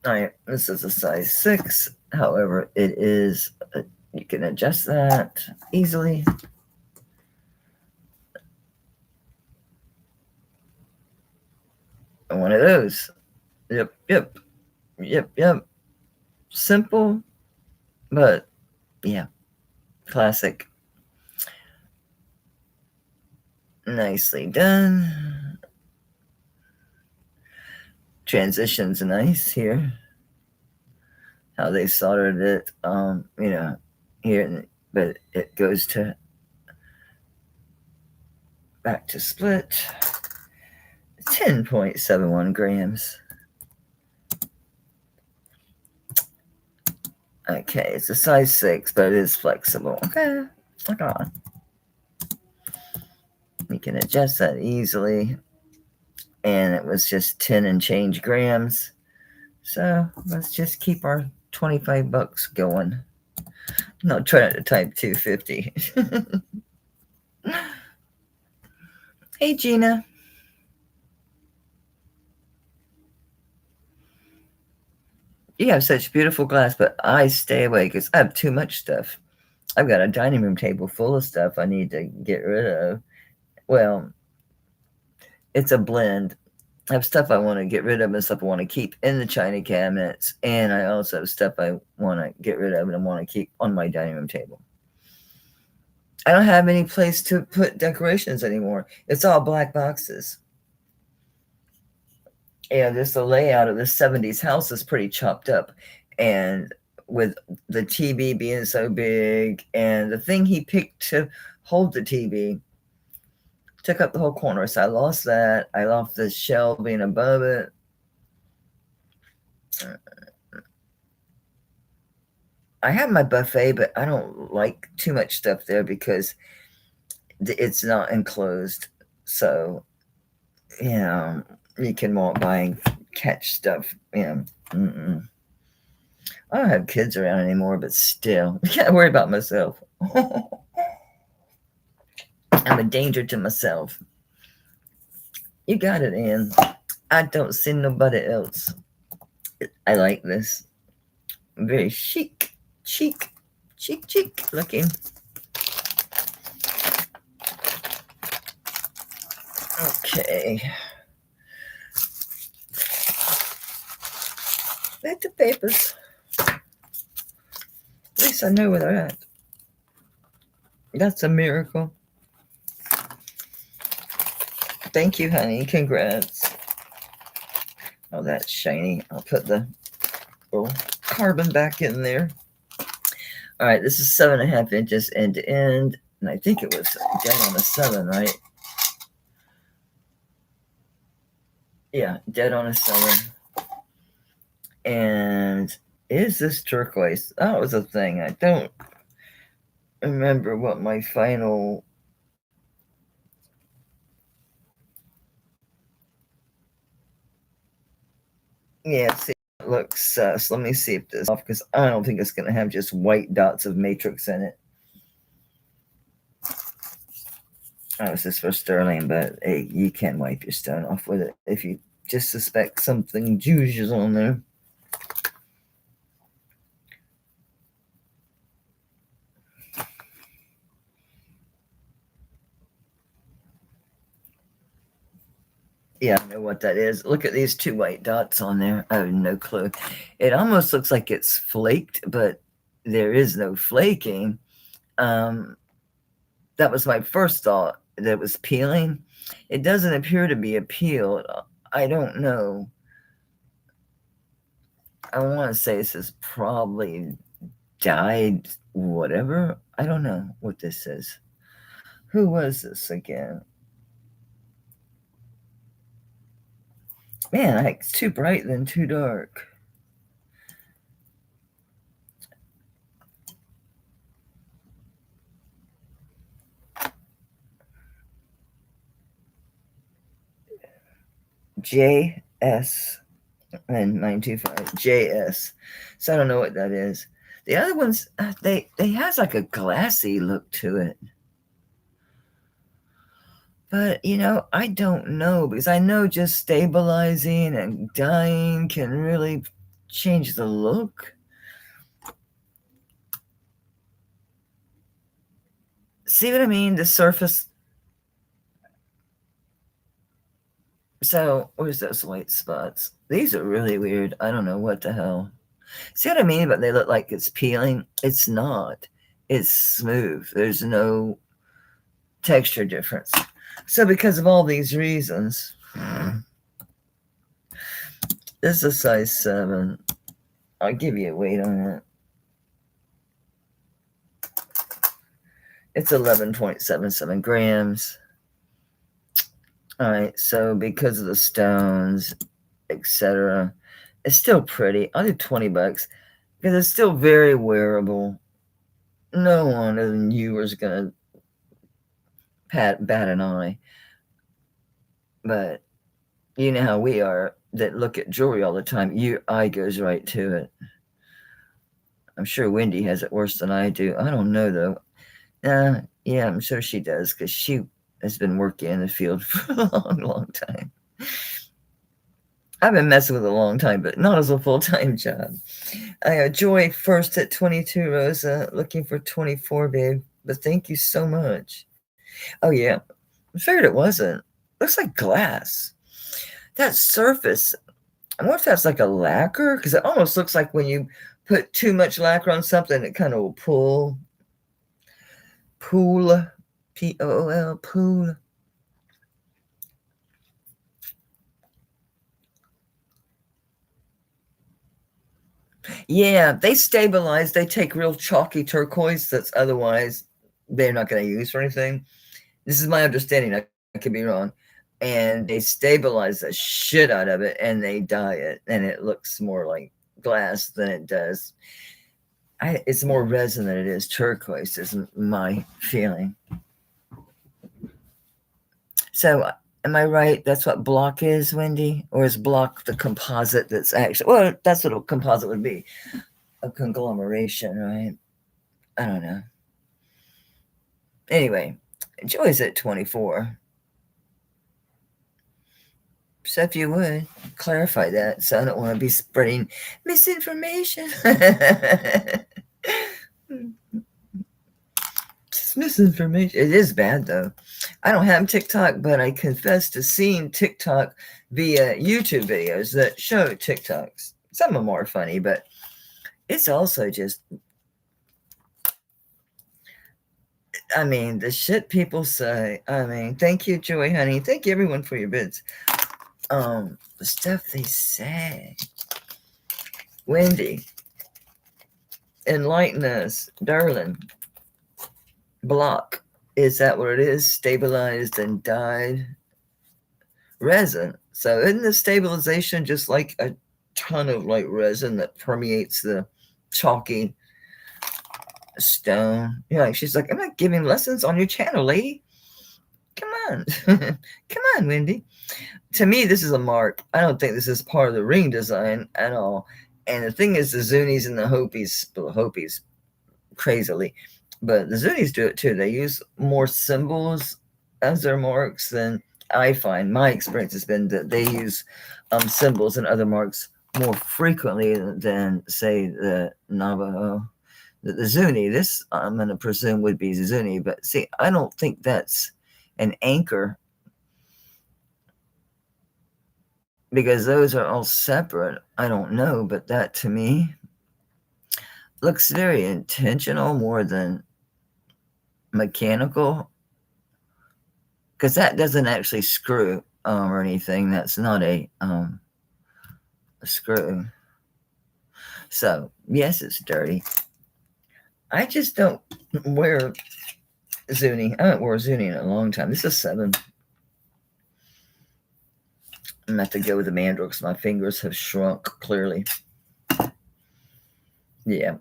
All right, this is a size 6. However, it is, you can adjust that easily. One of those. Yep. Simple, but yeah, classic. Nicely done. Transition's nice here. How they soldered it, here, but it goes to back to split. 10.71 grams. Okay, it's a size 6, but it is flexible. Okay, look on. We can adjust that easily. and it was just 10 and change grams. So let's just keep our $25 going. Not trying to type 250. Hey, Gina. You have such beautiful glass, but I stay away because I have too much stuff. I've got a dining room table full of stuff I need to get rid of. Well, it's a blend. I have stuff I want to get rid of and stuff I want to keep in the china cabinets. And I also have stuff I want to get rid of and I want to keep on my dining room table. I don't have any place to put decorations anymore. It's all black boxes. And just the layout of the 70s house is pretty chopped up. And with the TV being so big and the thing he picked to hold the TV took up the whole corner. So I lost that. I lost the shelving above it. I have my buffet, but I don't like too much stuff there because it's not enclosed. So, you can walk by and catch stuff. I don't have kids around anymore, but still, I can't worry about myself. I'm a danger to myself. You got it, Ann. I don't see nobody else. I like this. Very chic looking. Okay. Back to papers. At least I know where they're at. That's a miracle. Thank you, honey. Congrats. Oh, that's shiny. I'll put the little carbon back in there. All right, this is 7.5 inches end to end. And I think it was dead on a 7, right? Yeah, dead on a 7. And is this turquoise? That was a thing. I don't remember what my final... Yeah, see, it looks sus. Let me see if this off, because I don't think it's going to have just white dots of matrix in it. Oh, this is for sterling, but hey, you can wipe your stone off with it if you just suspect something juices on there. Yeah, I know what that is. Look at these 2 white dots on there. I have no clue. It almost looks like it's flaked, but there is no flaking. That was my first thought, that it was peeling. It doesn't appear to be peeled. I don't know. I want to say this is probably dyed whatever. I don't know what this is. Who was this again? Man, it's too bright than too dark. JS and 925 JS. So I don't know what that is. The other ones, they has like a glassy look to it. But, I don't know, because I know just stabilizing and dyeing can really change the look. See what I mean? The surface. So, where's those white spots? These are really weird. I don't know what the hell. See what I mean? But they look like it's peeling. It's not. It's smooth. There's no texture difference. So because of all these reasons, this is a size 7. I'll give you a weight on it. It's 11.77 grams. All right, so because of the stones, etc., it's still pretty. I'll do $20 because it's still very wearable. No one other than you is gonna bat an eye. But You know how we are that look at jewelry all the time. Your eye goes right to it. I'm sure Wendy has it worse than I do. I don't know though. Yeah, I'm sure she does because she has been working in the field for a long, long time. I've been messing with it a long time, but not as a full-time job. Joy first at 22, Rosa, looking for 24, babe. But thank you so much. Oh, yeah. I figured it wasn't. Looks like glass. That surface, I wonder if that's like a lacquer, because it almost looks like when you put too much lacquer on something, it kind of will pool. Pool. P-O-O-L, pool. Yeah, they stabilize. They take real chalky turquoise that's otherwise they're not going to use for anything. This is my understanding. I could be wrong. And they stabilize the shit out of it and they dye it, and it looks more like glass than it does. It's more resin than it is turquoise, is my feeling. So, am I right? That's what block is, Wendy? Or is block the composite that's actually, well, that's what a composite would be, a conglomeration, right? I don't know. Anyway, Joy's at 24. So if you would clarify that, so I don't want to be spreading misinformation. Just misinformation. It is bad though. I don't have TikTok, but I confess to seeing TikTok via YouTube videos that show TikToks. Some of them are funny, but it's also just, I mean, the shit people say. I mean, thank you, Joy, honey. Thank you, everyone, for your bids. The stuff they say. Wendy, enlighten us, darling. Block, is that what it is? Stabilized and dyed resin. So isn't the stabilization just like a ton of like resin that permeates the chalky stone? Yeah, she's like, I'm not giving lessons on your channel, lady. Come on. Come on, Wendy. To me, this is a mark. I don't think this is part of the ring design at all. And the thing is, the Zunies and the Hopis, crazily, but the Zunis do it too. They use more symbols as their marks than I find. My experience has been that they use symbols and other marks more frequently than, say, the Navajo. The Zuni, this I'm going to presume would be Zuni, but see, I don't think that's an anchor because those are all separate. I don't know, but that to me looks very intentional more than mechanical, because that doesn't actually screw or anything. That's not a screw. So yes, it's dirty. I just don't wear Zuni. I haven't worn Zuni in a long time. This is 7. I'm gonna have to go with the mandrel because my fingers have shrunk clearly. Yeah,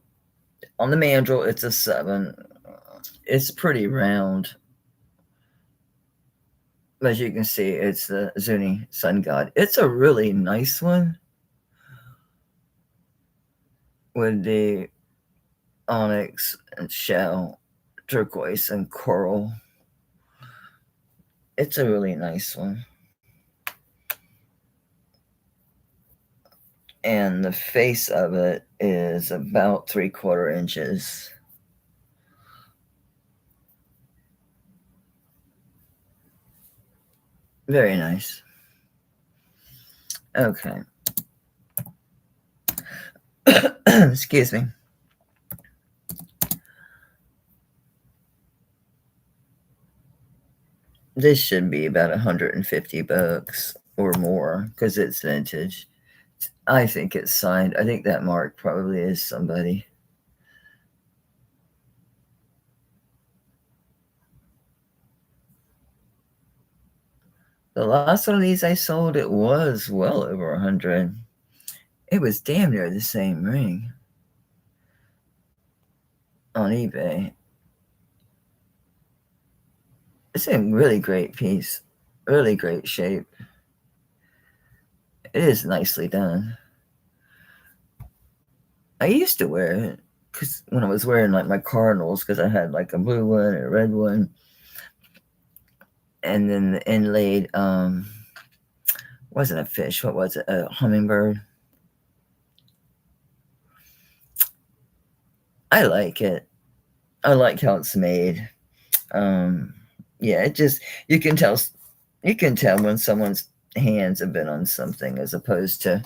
on the mandrel it's a 7. It's pretty round. As you can see, it's the Zuni Sun God. It's a really nice one with the onyx and shell, turquoise and coral. It's a really nice one. And the face of it is about 3/4 inches. Very nice. Okay. Excuse me. This should be about $150 or more because it's vintage. I think it's signed. I think that mark probably is somebody. The last one of these I sold, it was well over 100. It was damn near the same ring on eBay. It's a really great piece, really great shape. It is nicely done. I used to wear it because when I was wearing like my Cardinals, because I had like a blue one and a red one, and then the inlaid wasn't a fish. What was it? A hummingbird. I like it. I like how it's made. Yeah, it just you can tell when someone's hands have been on something as opposed to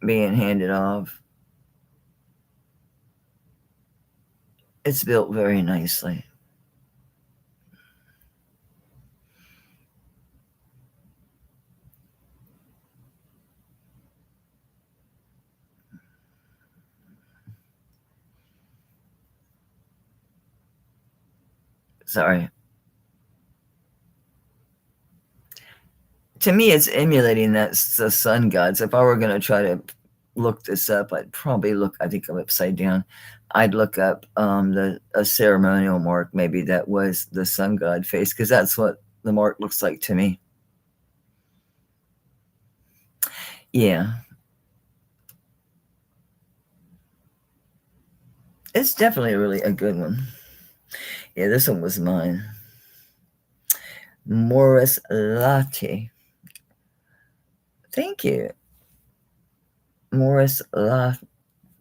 being handed off. It's built very nicely. Sorry. To me, it's emulating the sun gods. If I were going to try to look this up, I'd probably look, I think I'm upside down. I'd look up a ceremonial mark, maybe that was the sun god face, because that's what the mark looks like to me. Yeah. It's definitely really a good one. Yeah, this one was mine. Morris Latte. Thank you. Morris Latte.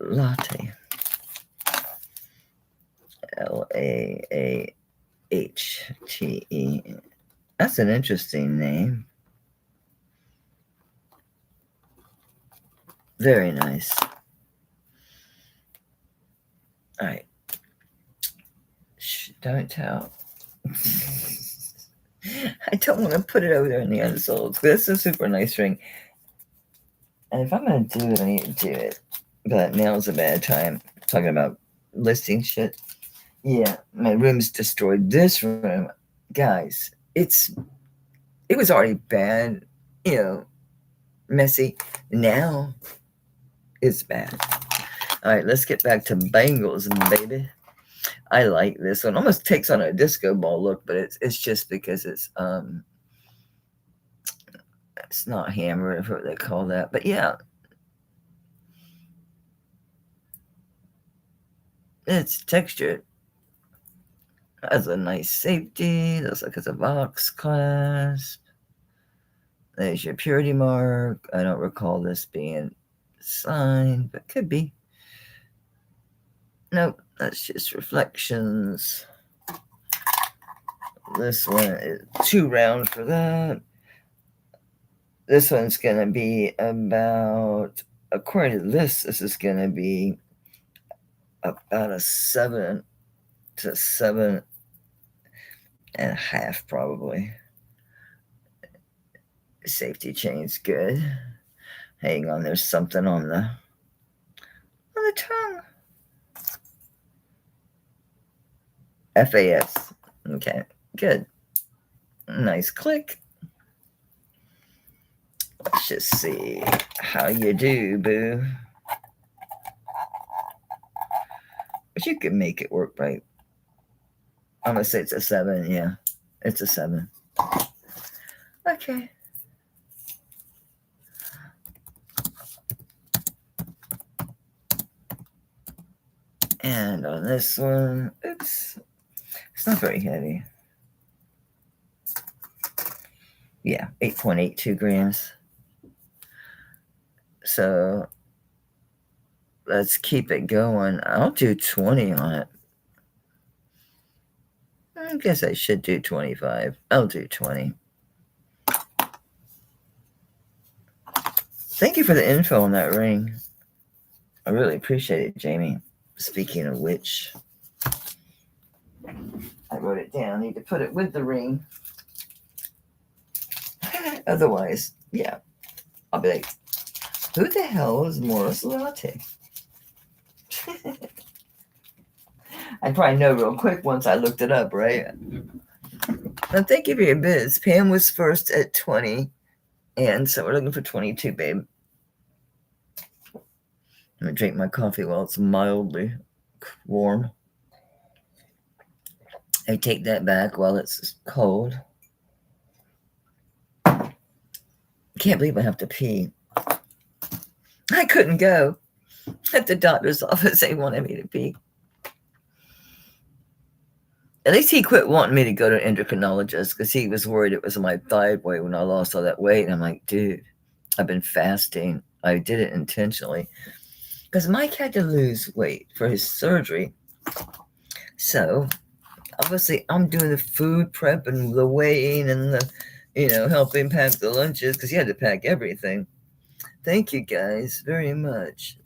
Lahte. That's an interesting name. Very nice. All right. Shh, don't tell. I don't want to put it over there in the unsold. This is a super nice ring. And if I'm going to do it, I need to do it. But now's a bad time. Talking about listing shit. Yeah, my room's destroyed. This room, guys, it was already bad, messy. Now it's bad. All right, let's get back to bangles, baby. I like this one. Almost takes on a disco ball look, but it's just because it's not hammered, if what they call that. But yeah, it's textured. Has a nice safety. Looks like it's a box clasp. There's your purity mark. I don't recall this being signed, but could be. Nope, that's just reflections. This one is too round for that. This one's going to be about, according to this is going to be about a 7 to 7.5, probably. Safety chain's good. Hang on, there's something on the tongue. FAS. Okay, good. Nice click. Let's just see how you do, boo. But you can make it work, right? I'm going to say it's a 7. Yeah, it's a 7. Okay. And on this one, it's not very heavy. Yeah, 8.82 grams. So let's keep it going. I'll do 20 on it. I guess I should do 25. I'll do 20. Thank you for the info on that ring. I really appreciate it, Jamie. Speaking of which, I wrote it down. I need to put it with the ring. Otherwise, yeah, I'll be like, who the hell is Morris Latte? I'd probably know real quick once I looked it up, right? Now, thank you for your biz. Pam was first at 20, and so we're looking for 22, babe. I'm going to drink my coffee while it's mildly warm. I take that back while it's cold. Can't believe I have to pee. I couldn't go. At the doctor's office, they wanted me to pee. At least he quit wanting me to go to an endocrinologist because he was worried it was my thyroid when I lost all that weight. And I'm like, dude, I've been fasting. I did it intentionally because Mike had to lose weight for his surgery. So obviously I'm doing the food prep and the weighing and the, helping pack the lunches because he had to pack everything. Thank you guys very much.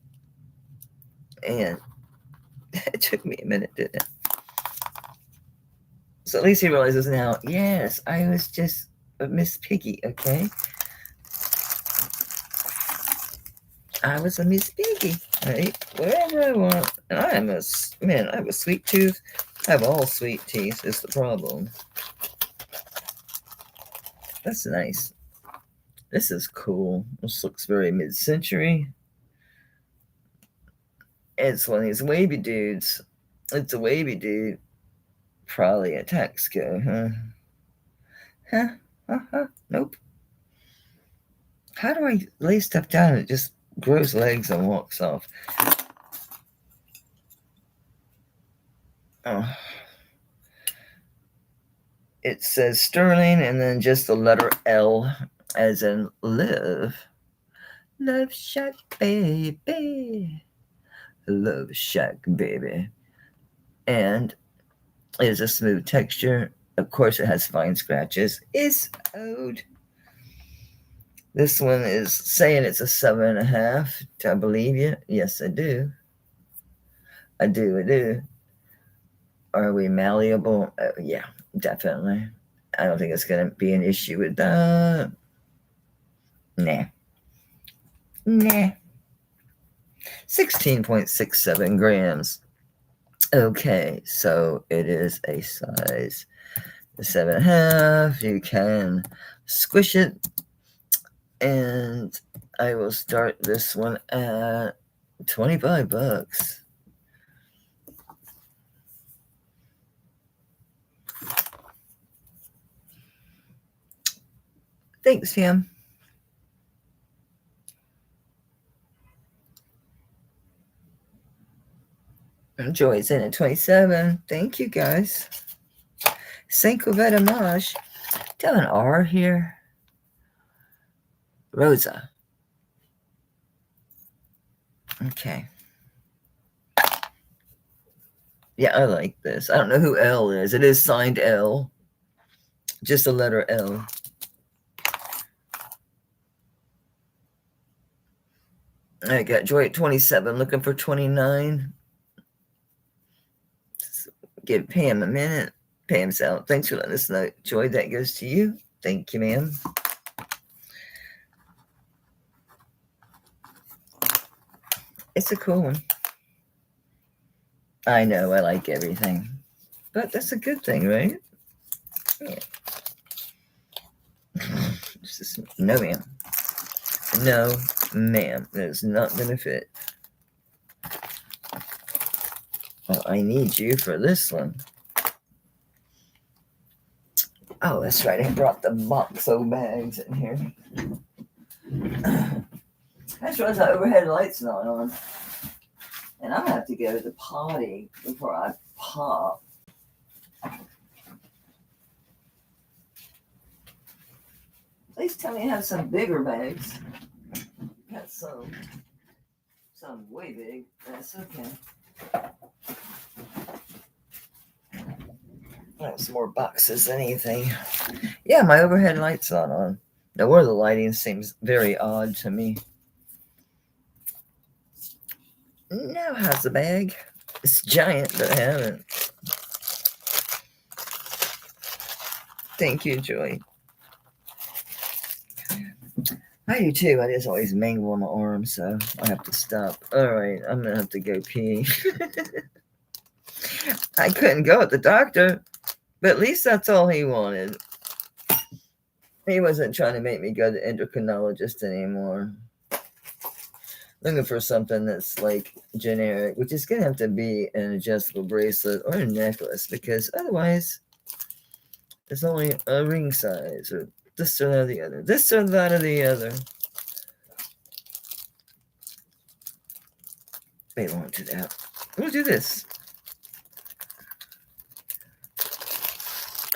And it took me a minute, didn't it? So at least he realizes now, yes, I was just a Miss Piggy, okay? I was a Miss Piggy, right? Whatever I want. And I have a sweet tooth. I have all sweet teeth is the problem. That's nice. This is cool. This looks very mid-century. It's one of these wavy dudes. It's a wavy dude. Probably a Texaco, huh? Nope. How do I lay stuff down and it just grows legs and walks off? Oh. It says Sterling and then just the letter L as in live. Love Shack, baby. Love Shack, baby. And it is a smooth texture. Of course, it has fine scratches. It's old. This one is saying it's a 7.5. Do I believe you? Yes, I do. I do. Are we malleable? Yeah, definitely. I don't think it's going to be an issue with that. Nah. 16.67 grams. Okay, so it is a size 7.5. You can squish it. And I will start this one at $25. Thanks, Sam. Joy's in at 27. Thank you, guys. Cinco very much. Do you have an R here? Rosa. Okay. Yeah, I like this. I don't know who L is. It is signed L. Just the letter L. I got Joy at 27, looking for 29. Give Pam a minute. Pam's out. Thanks for letting us know. Joy, that goes to you. Thank you, ma'am. It's a cool one. I know, I like everything. But that's a good thing, right? Yeah. No, ma'am. No, ma'am. That is not going to fit. Well, I need you for this one. Oh, that's right. I brought the Boxo bags in here. I just realized the overhead light's not on. And I'm going to have to go to the potty before I pop. Please tell me you have some bigger bags. Got some way big. That's okay. I have some more boxes than anything. Yeah, my overhead light's not on. Now, where the lighting seems very odd to me. Now, how's the bag? It's giant, but I haven't. Thank you, Joy. I do too. I just always mangle on my arm, so I have to stop. All right, I'm going to have to go pee. I couldn't go at the doctor, but at least that's all he wanted. He wasn't trying to make me go to the endocrinologist anymore. Looking for something that's like generic, which is going to have to be an adjustable bracelet or a necklace, because otherwise it's only a ring size or This or that or the other. This or that or the other. They won't do that. We'll do this.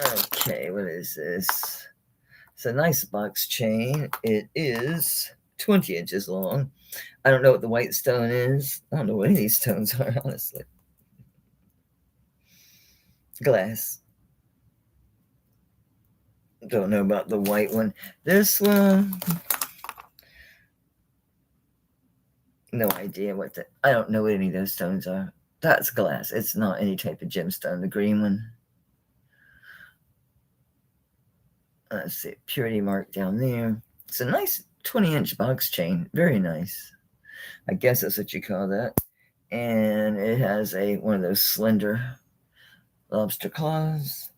Okay, what is this? It's a nice box chain. It is 20 inches long. I don't know what the white stone is. I don't know what any of these stones are, honestly. Glass. Don't know about the white one. This one, no idea what the, I don't know what any of those stones are. That's glass. It's not any type of gemstone. The green one. Let's see, purity mark down there. It's a nice 20-inch box chain. Very nice. I guess that's what you call that. And it has one of those slender lobster claws.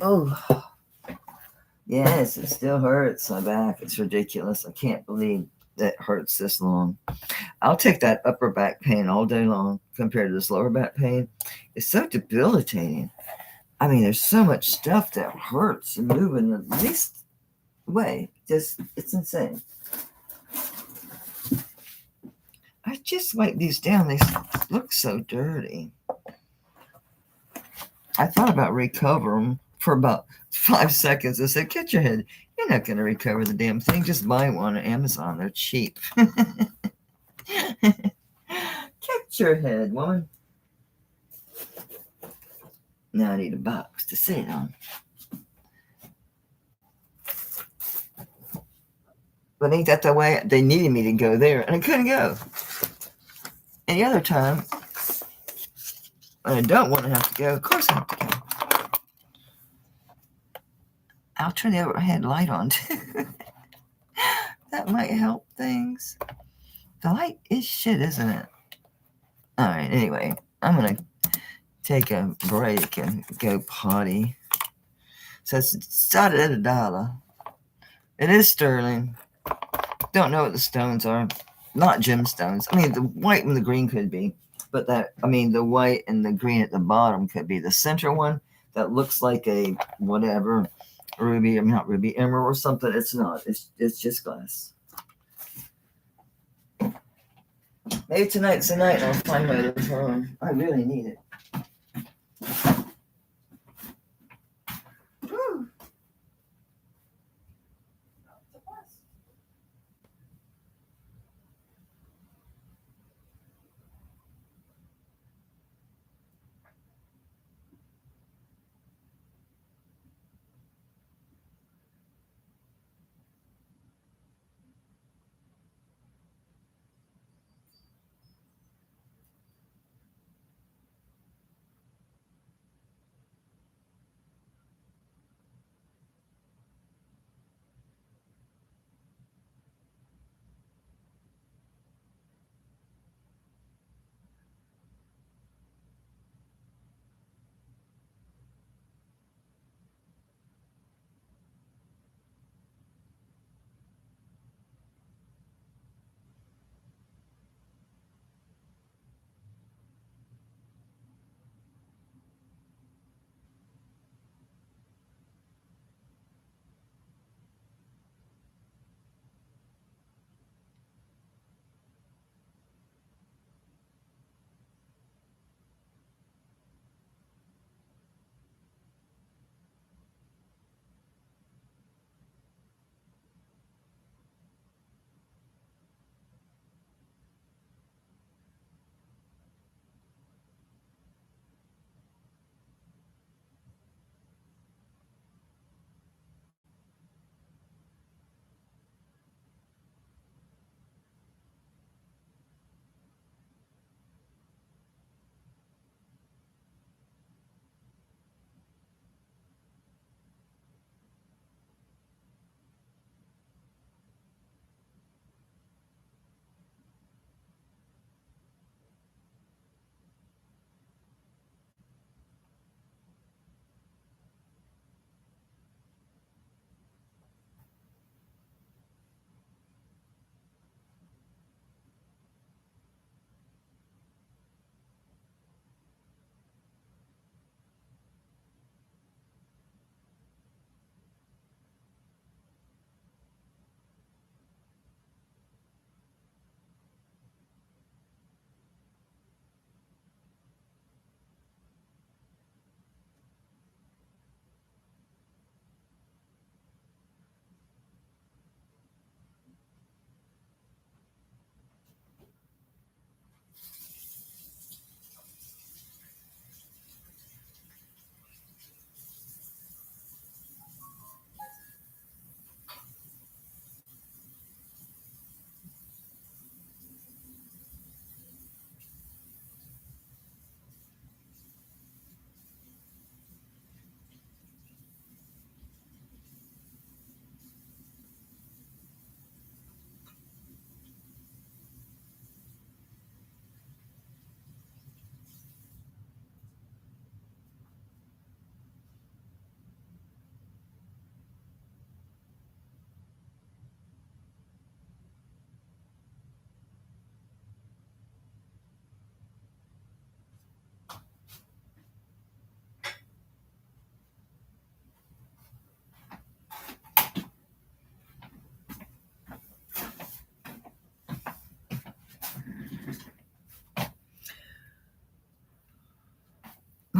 Oh, yes, it still hurts my back. It's ridiculous. I can't believe that hurts this long. I'll take that upper back pain all day long compared to this lower back pain. It's so debilitating. I mean, there's so much stuff that hurts and moving the least way. Just, it's insane. I just wipe these down. They look so dirty. I thought about recovering them for about 5 seconds. I said, get your head. You're not going to recover the damn thing. Just buy one on Amazon. They're cheap. Get your head, woman. Now I need a box to sit on. But ain't that the way? They needed me to go there, and I couldn't go. Any other time, when I don't want to have to go, of course I have to go. I'll turn the overhead light on, too. That might help things. The light is shit, isn't it? All right, anyway, I'm going to take a break and go potty. So it's started at $1. It is sterling. Don't know what the stones are. Not gemstones. I mean, the white and the green could be. But the white and the green at the bottom could be. The center one that looks like a whatever, ruby, not ruby, emerald or something. It's not. It's just glass. Maybe tonight's the night and I'll find my other phone. I really need it. Whew.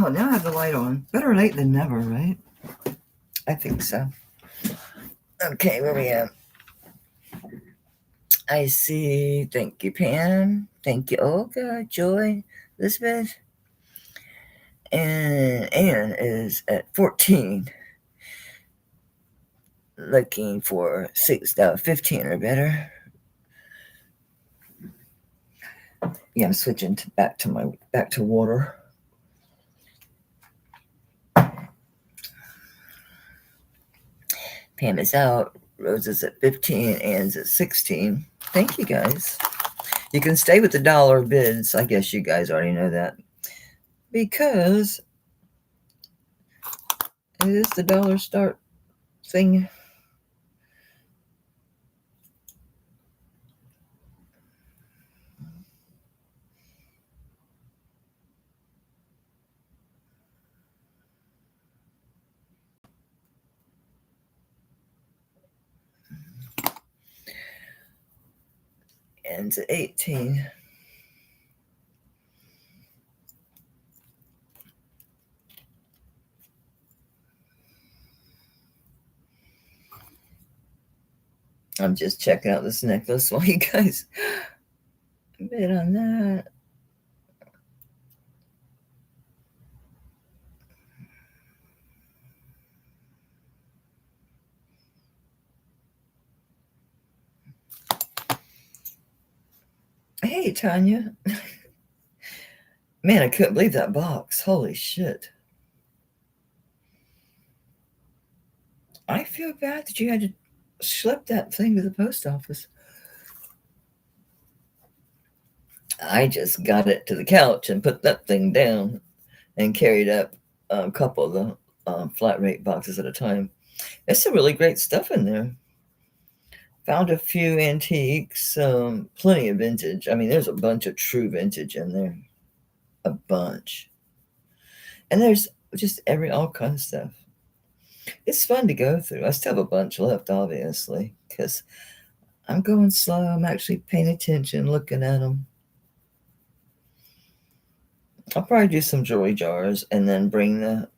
Oh, now I have the light on. Better late than never, right? I think so. Okay, where we at? I see. Thank you, Pam. Thank you, Olga, Joy, Elizabeth. And Anne is at 14. Looking for 15 or better. Yeah, I'm switching back to water. Pam is out. Rose is at 15. Anne's at 16. Thank you, guys. You can stay with the dollar bids. I guess you guys already know that. Because it is the dollar start thing. Ends at 18. I'm just checking out this necklace while you guys bid on that. Hey, Tanya. Man, I couldn't believe that box. Holy shit. I feel bad that you had to schlep that thing to the post office. I just got it to the couch and put that thing down and carried up a couple of the flat rate boxes at a time. There's some really great stuff in there. Found a few antiques, plenty of vintage. I mean, there's a bunch of true vintage in there. A bunch. And there's just all kind of stuff. It's fun to go through. I still have a bunch left, obviously, because I'm going slow. I'm actually paying attention, looking at them. I'll probably do some jewelry jars and then bring the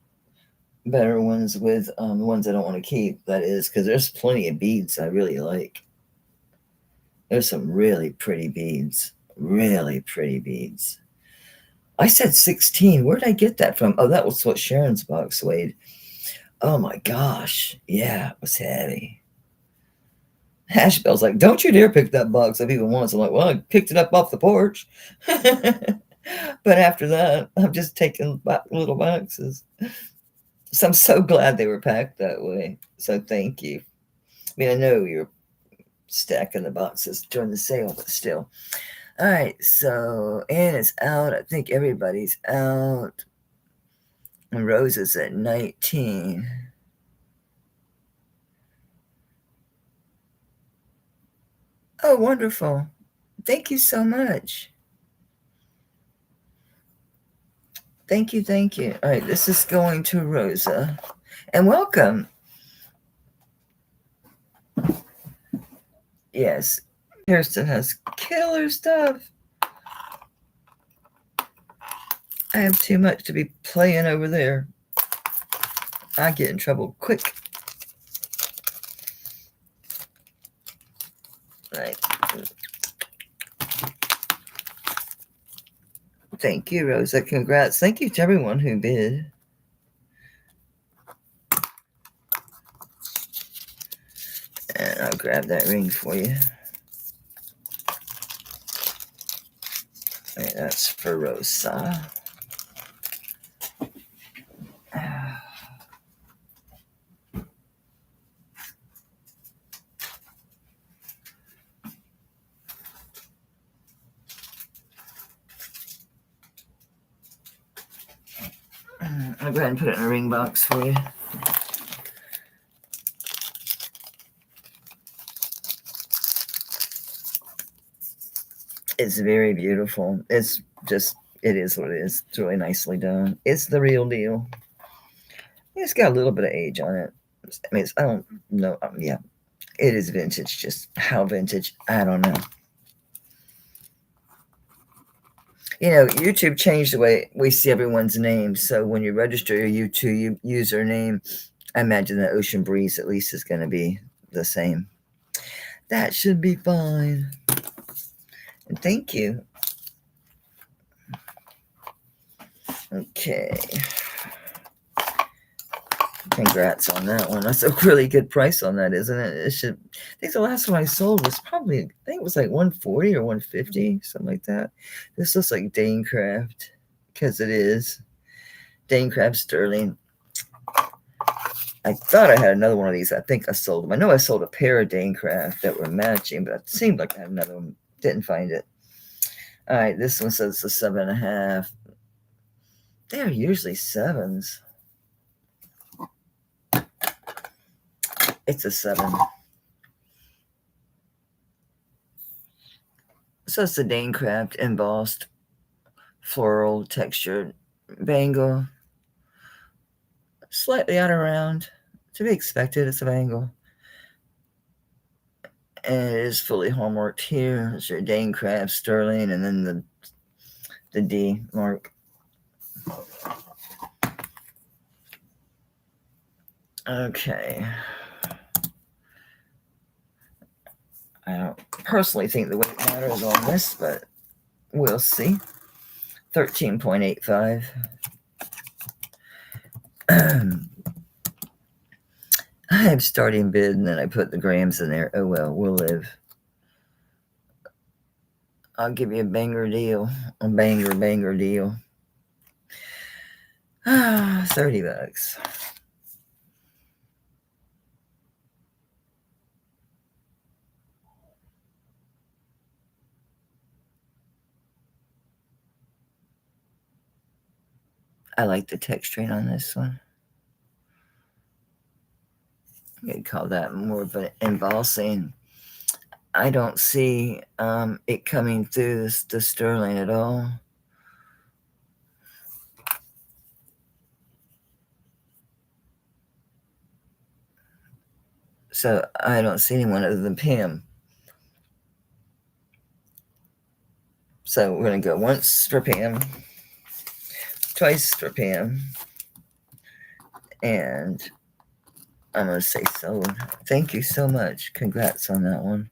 better ones with the ones I don't want to keep. That is, because there's plenty of beads I really like. There's some really pretty beads. Really pretty beads. I said 16. Where did I get that from? Oh, that was what Sharon's box weighed. Oh my gosh. Yeah, it was heavy. Ashbell's like, don't you dare pick that box up even once. I'm like, well, I picked it up off the porch. But after that, I'm just taking little boxes. So I'm so glad they were packed that way. So thank you. I mean, I know you're stacking the boxes during the sale, but still. All right, so Anne is out. I think everybody's out. And Rose is at 19. Oh, wonderful. Thank you so much. Thank you, thank you. All right, this is going to Rosa. And welcome. Yes, Kirsten has killer stuff. I have too much to be playing over there. I get in trouble quick. Right. Thank you, Rosa. Congrats. Thank you to everyone who bid. And I'll grab that ring for you. Right, that's for Rosa. I'll go ahead and put it in a ring box for you. It's very beautiful. It's just, it is what it is. It's really nicely done. It's the real deal. It's got a little bit of age on it. I mean, I don't know. Yeah, it is vintage. Just how vintage, I don't know. You know, YouTube changed the way we see everyone's name. So when you register your YouTube username, I imagine the Ocean Breeze at least is going to be the same. That should be fine. And thank you. Okay. Congrats on that one. That's a really good price on that, isn't it? It should. I think the last one I sold was probably, I think it was like 140 or 150, something like that. This looks like Dane Craft, because it is Dane Craft Sterling. I thought I had another one of these. I think I sold them. I know I sold a pair of Dane Craft that were matching, but it seemed like I had another one. Didn't find it. All right, this one says it's a 7.5. They're usually 7s. It's a 7. So it's the Dane Craft embossed floral textured bangle. Slightly out of round. To be expected, it's a bangle. And it is fully hallmarked here. It's your Dane Craft Sterling and then the D mark. Okay. I don't personally think the weight matters on this, but we'll see. 13.85. I have starting bid and then I put the grams in there. Oh well, we'll live. I'll give you a banger deal. A banger deal. 30 bucks. I like the texturing on this one. I'm going to call that more of an embossing. I don't see it coming through the sterling at all. So I don't see anyone other than Pam. So we're going to go once for Pam, twice for Pam, and I'm going to say sold. Thank you so much. Congrats on that one.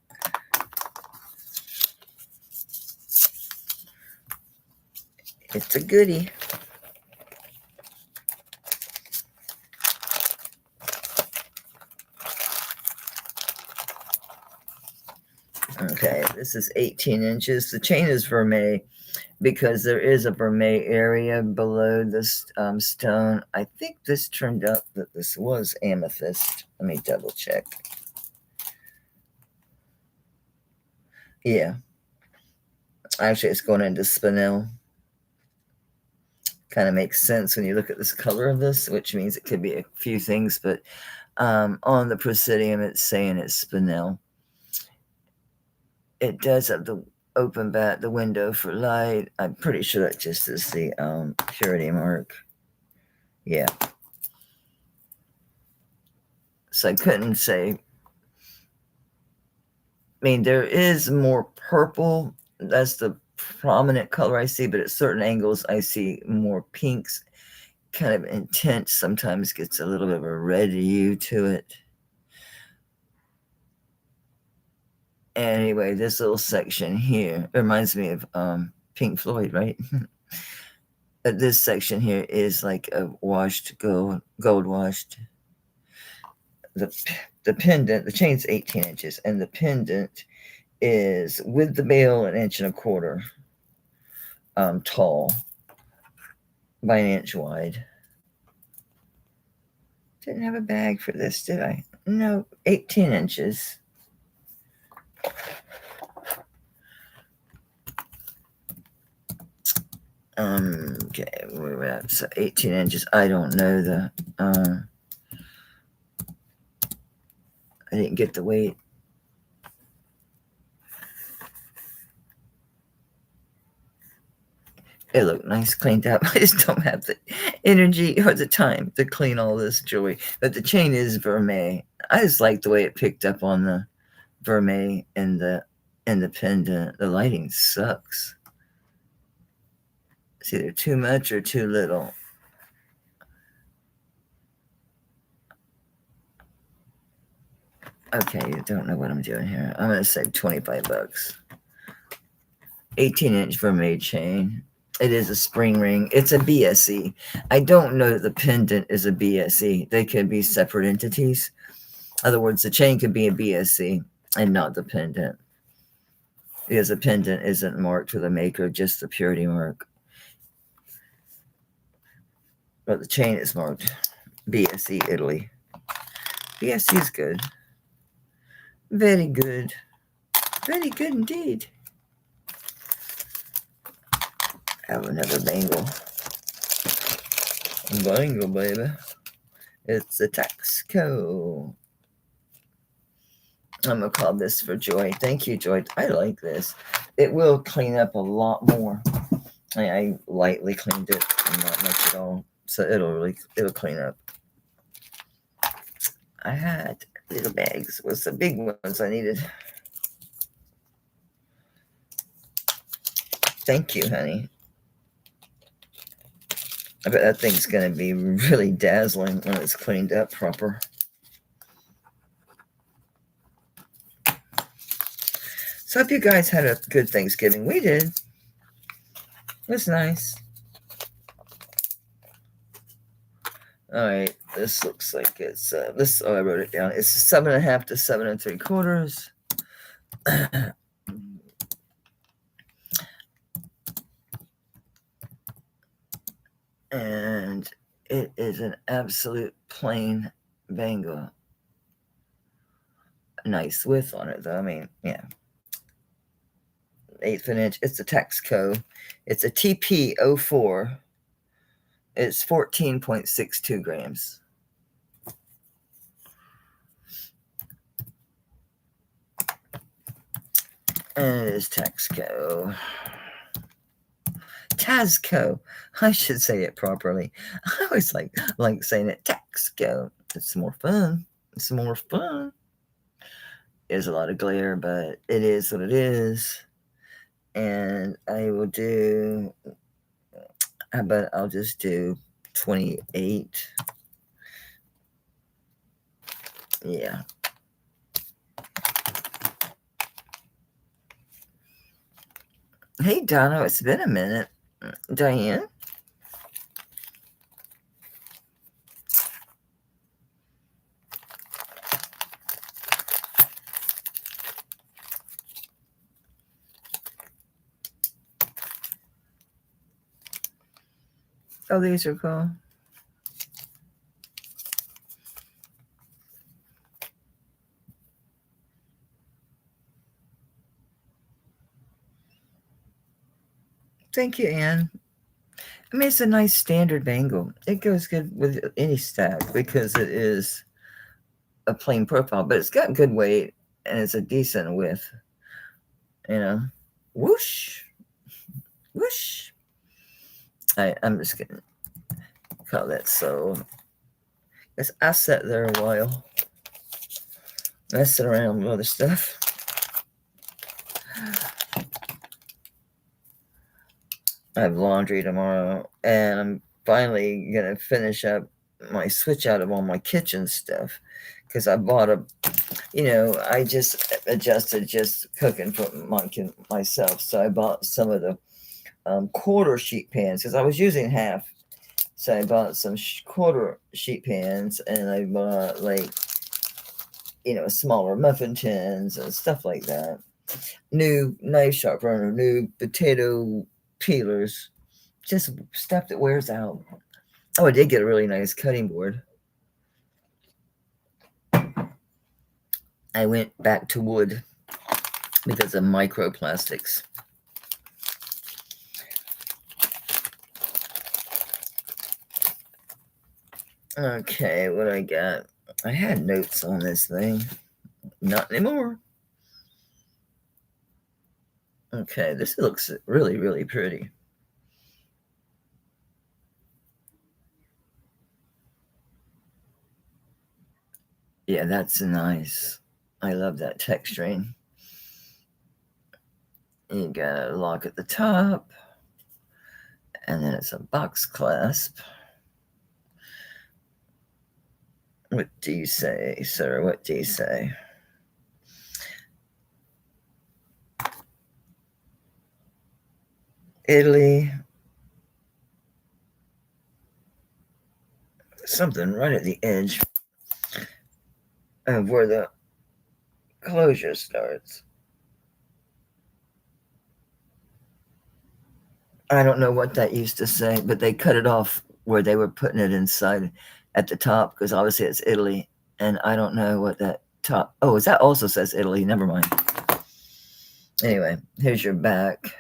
It's a goodie. Okay, this is 18 inches. The chain is vermeil because there is a vermeil area below this stone. I think this turned out that this was amethyst. Let me double check. Yeah. Actually, it's going into spinel. Kind of makes sense when you look at this color of this, which means it could be a few things, but on the Presidium, it's saying it's spinel. It does have the open back, the window for light. I'm pretty sure that just is the purity mark. Yeah. So I couldn't say. I mean, there is more purple. That's the prominent color I see, but at certain angles, I see more pinks. Kind of intense. Sometimes gets a little bit of a red hue to it. Anyway, this little section here reminds me of Pink Floyd, right? This section here is like a washed gold washed. The pendant, the chain's 18 inches, and the pendant is with the bail 1.25 inches tall by 1 inch wide. Didn't have a bag for this, did I? No, 18 inches. Okay, where we're at, so 18 inches. I don't know the, I didn't get the weight. It looked nice, cleaned up. I just don't have the energy or the time to clean all this jewelry. But the chain is vermeil. I just like the way it picked up on the vermeil and the pendant. The lighting sucks. It's either too much or too little. Okay, you don't know what I'm doing here. I'm going to say 25 bucks. 18-inch vermeil chain. It is a spring ring. It's a BSE. I don't know that the pendant is a BSE. They could be separate entities. In other words, the chain could be a BSE and not the pendant. Because the pendant isn't marked with a maker, just the purity mark. But the chain is marked BSE Italy. BSE is good. Very good. Very good indeed. I have another bangle. Bangle, baby. It's a Texaco. I'm going to call this for Joy. Thank you, Joy. I like this. It will clean up a lot more. I lightly cleaned it, not much at all. So it'll clean up. I had little bags with the big ones I needed. Thank you, honey. I bet that thing's going to be really dazzling when it's cleaned up proper. So I hope you guys had a good Thanksgiving. We did. It was nice. All right, this looks like it's this. Oh, I wrote it down. It's 7.5 to 7 3/4. And it is an absolute plain bangle. Nice width on it, though. I mean, yeah. 1/8 of an inch. It's a Texaco. It's a TP04. It's 14.62 grams. And it is Texaco. Tasco. I should say it properly. I always like saying it Texaco. It's more fun. It's more fun. There's a lot of glare, but it is what it is. And I will do, but I'll just do 28. Yeah. Hey, Donna, it's been a minute. Diane? Oh, these are cool. Thank you, Anne. I mean, it's a nice standard bangle. It goes good with any stack because it is a plain profile, but it's got good weight and it's a decent width. You know, whoosh, whoosh. I'm just gonna call that so. Because I sat there a while, messing around with other stuff. I have laundry tomorrow, and I'm finally gonna finish up my switch out of all my kitchen stuff because I bought I just adjusted just cooking for myself, so I bought some of the quarter sheet pans because I was using half, so I bought some quarter sheet pans, and I bought smaller muffin tins and stuff like that. New knife sharpener, new potato peelers, just stuff that wears out. Oh, I did get a really nice cutting board. I went back to wood because of microplastics. Okay, what I got? I had notes on this thing. Not anymore. Okay, this looks really, really pretty. Yeah, that's nice. I love that texturing. You got a lock at the top. And then it's a box clasp. What do you say, sir? What do you say? Italy. Something right at the edge of where the closure starts. I don't know what that used to say, but they cut it off where they were putting it inside at the top, because obviously it's Italy, and I don't know what that top. Oh, that also says Italy. Never mind. Anyway, here's your back.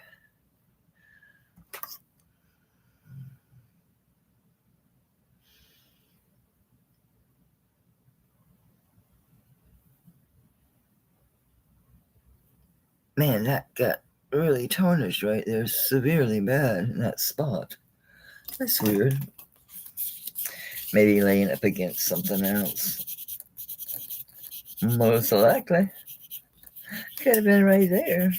Man, that got really tarnished right there, severely bad in that spot. That's weird. Maybe laying up against something else. Most likely. Could have been right there.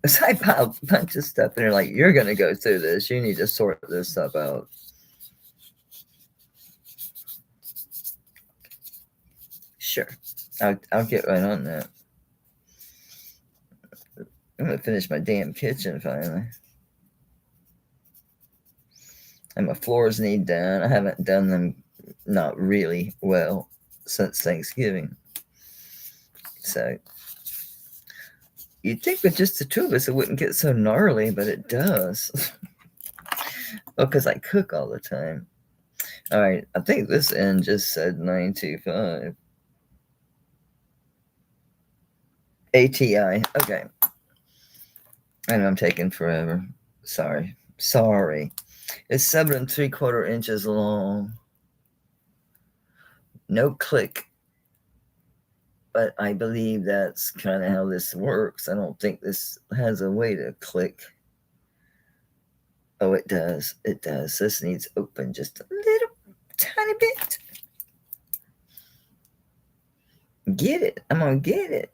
So I piled a bunch of stuff in there, like, you're going to go through this. You need to sort this stuff out. Sure. I'll get right on that. I'm going to finish my damn kitchen finally. And my floors need done. I haven't done them not really well since Thanksgiving. So you'd think with just the two of us it wouldn't get so gnarly, but it does. Well, because I cook all the time. All right, I think this end just said 925. ATI. Okay. I know I'm taking forever. Sorry. It's 7 3/4 inches long. No click. But I believe that's kind of how this works. I don't think this has a way to click. Oh, it does. It does. This needs open just a little tiny bit. Get it. I'm going to get it.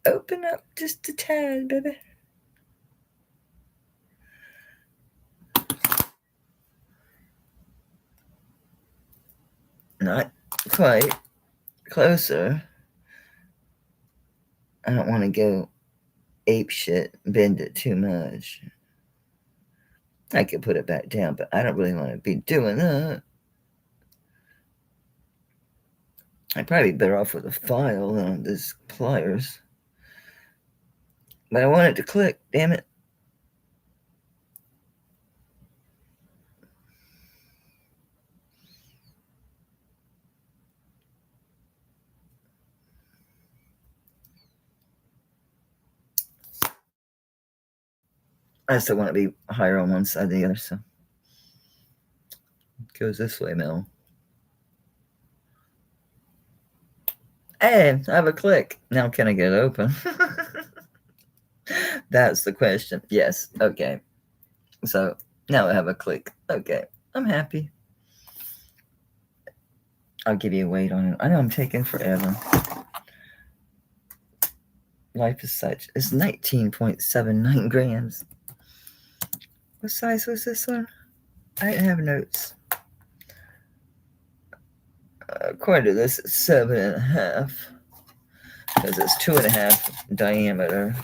Open up just a tad, baby. Not quite. Closer. I don't want to go ape shit, bend it too much. I could put it back down, but I don't really want to be doing that. I'd probably be better off with a file than this pliers. But I want it to click, damn it. I still want to be higher on one side than the other, so it goes this way, Mel. Hey, I have a click. Now can I get it open? That's the question. Yes. Okay. So now I have a click. Okay. I'm happy. I'll give you a weight on it. I know I'm taking forever. Life is such. It's 19.79 grams. What size was this one? I didn't have notes. According to this, it's 7.5 because it's 2.5 diameter.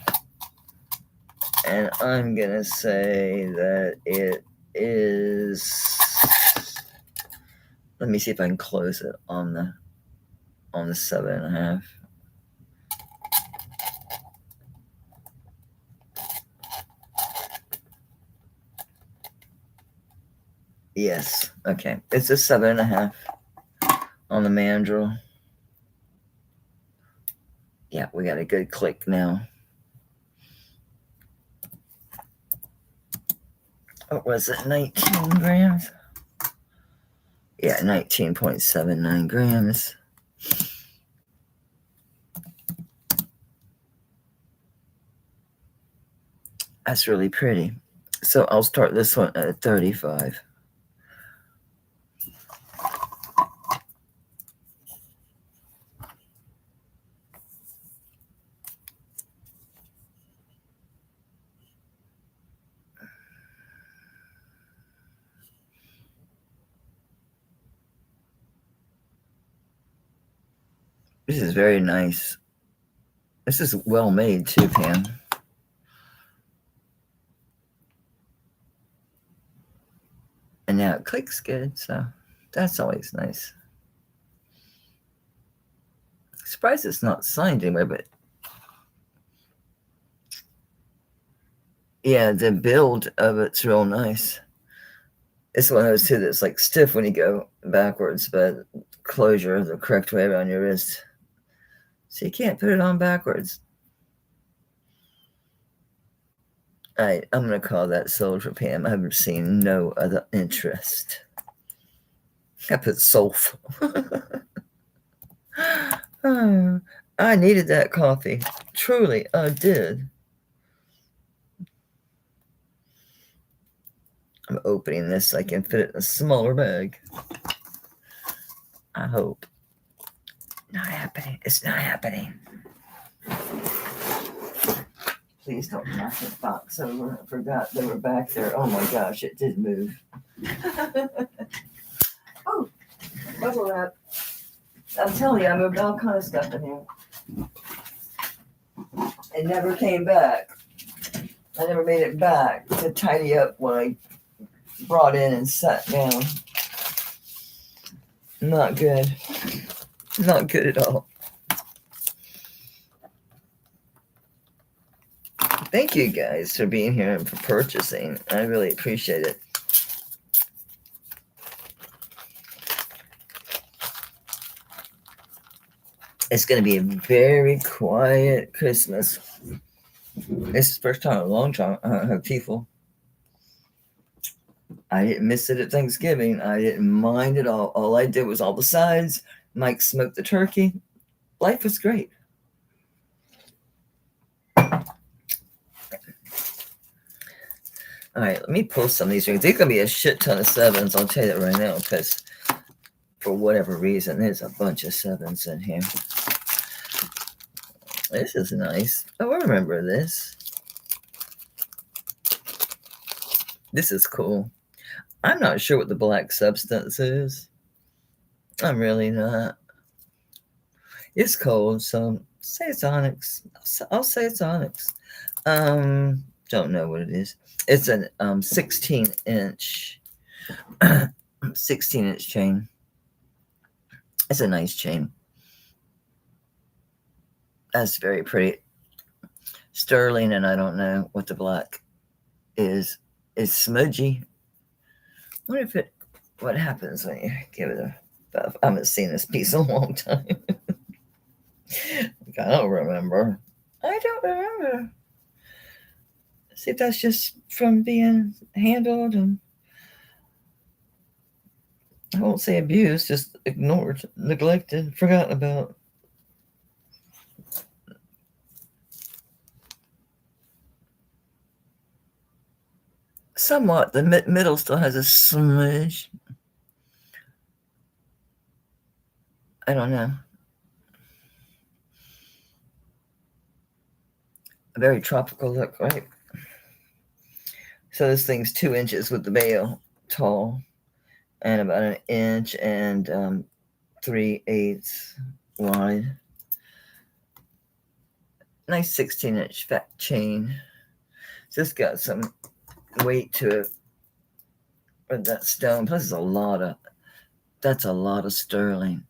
And I'm gonna say that it is. Let me see if I can close it on the 7.5. Yes. Okay. It's a 7.5 on the mandrel. Yeah, we got a good click now. What was it? 19 grams? Yeah, 19.79 grams. That's really pretty. So I'll start this one at 35. This is very nice. This is well made too, Pam. And now it clicks good, so that's always nice. Surprised it's not signed anywhere, but yeah, the build of it's real nice. It's one of those two that's like stiff when you go backwards, but closure the correct way around your wrist. So you can't put it on backwards. I'm going to call that sold for Pam. I've seen no other interest. I put sulf. Oh, I needed that coffee. Truly, I did. I'm opening this so I can fit it in a smaller bag. I hope. Not happening. It's not happening. Please don't knock the box over. I forgot they were back there. Oh my gosh, it did move. Oh, bubble wrap. I'm telling you, I moved all kind of stuff in here. It never came back. I never made it back to tidy up what I brought in and sat down. Not good. Not good at all. Thank you guys for being here and for purchasing. I really appreciate it. It's going to be a very quiet Christmas. This is the first time in a long time I have people. I didn't miss it at Thanksgiving. I didn't mind at all. All I did was all the sides. Mike smoked the turkey. Life was great. All right, let me pull some of these rings. There's going to be a shit ton of sevens. I'll tell you that right now because for whatever reason, there's a bunch of sevens in here. This is nice. Oh, I remember this. This is cool. I'm not sure what the black substance is. I'm really not. It's cold, so say it's onyx. I'll say it's onyx. Don't know what it is. It's an 16-inch 16-inch chain. It's a nice chain. That's very pretty. Sterling, and I don't know what the black is. It's smudgy. What happens when you give it a buff? I haven't seen this piece in a long time. I don't remember. See if that's just from being handled and I won't say abused, just ignored, neglected, forgotten about. Somewhat. The middle still has a smudge. I don't know. A very tropical look, right? So this thing's 2 inches with the bail tall and about 1 inch and 3/8 wide. Nice 16-inch fat chain. Just got some weight to it with that stone. Plus, that's a lot of sterling.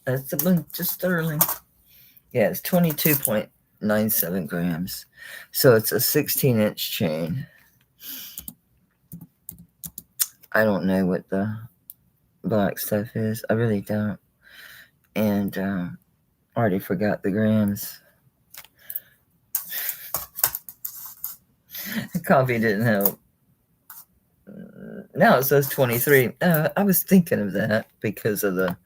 That's a bunch of sterling. Yeah, it's 22.97 grams. So it's a 16-inch chain. I don't know what the black stuff is. I really don't. And already forgot the grams. Coffee didn't help. Now it says 23. I was thinking of that because of the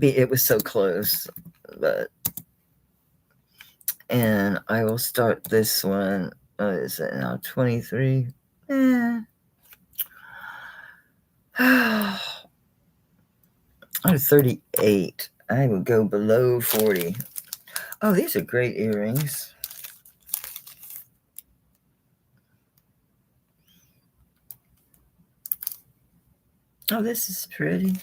it was so close. And I will start this one. What is it now? 23. I'm 38. I would go below 40. Oh, these are great earrings. Oh, this is pretty.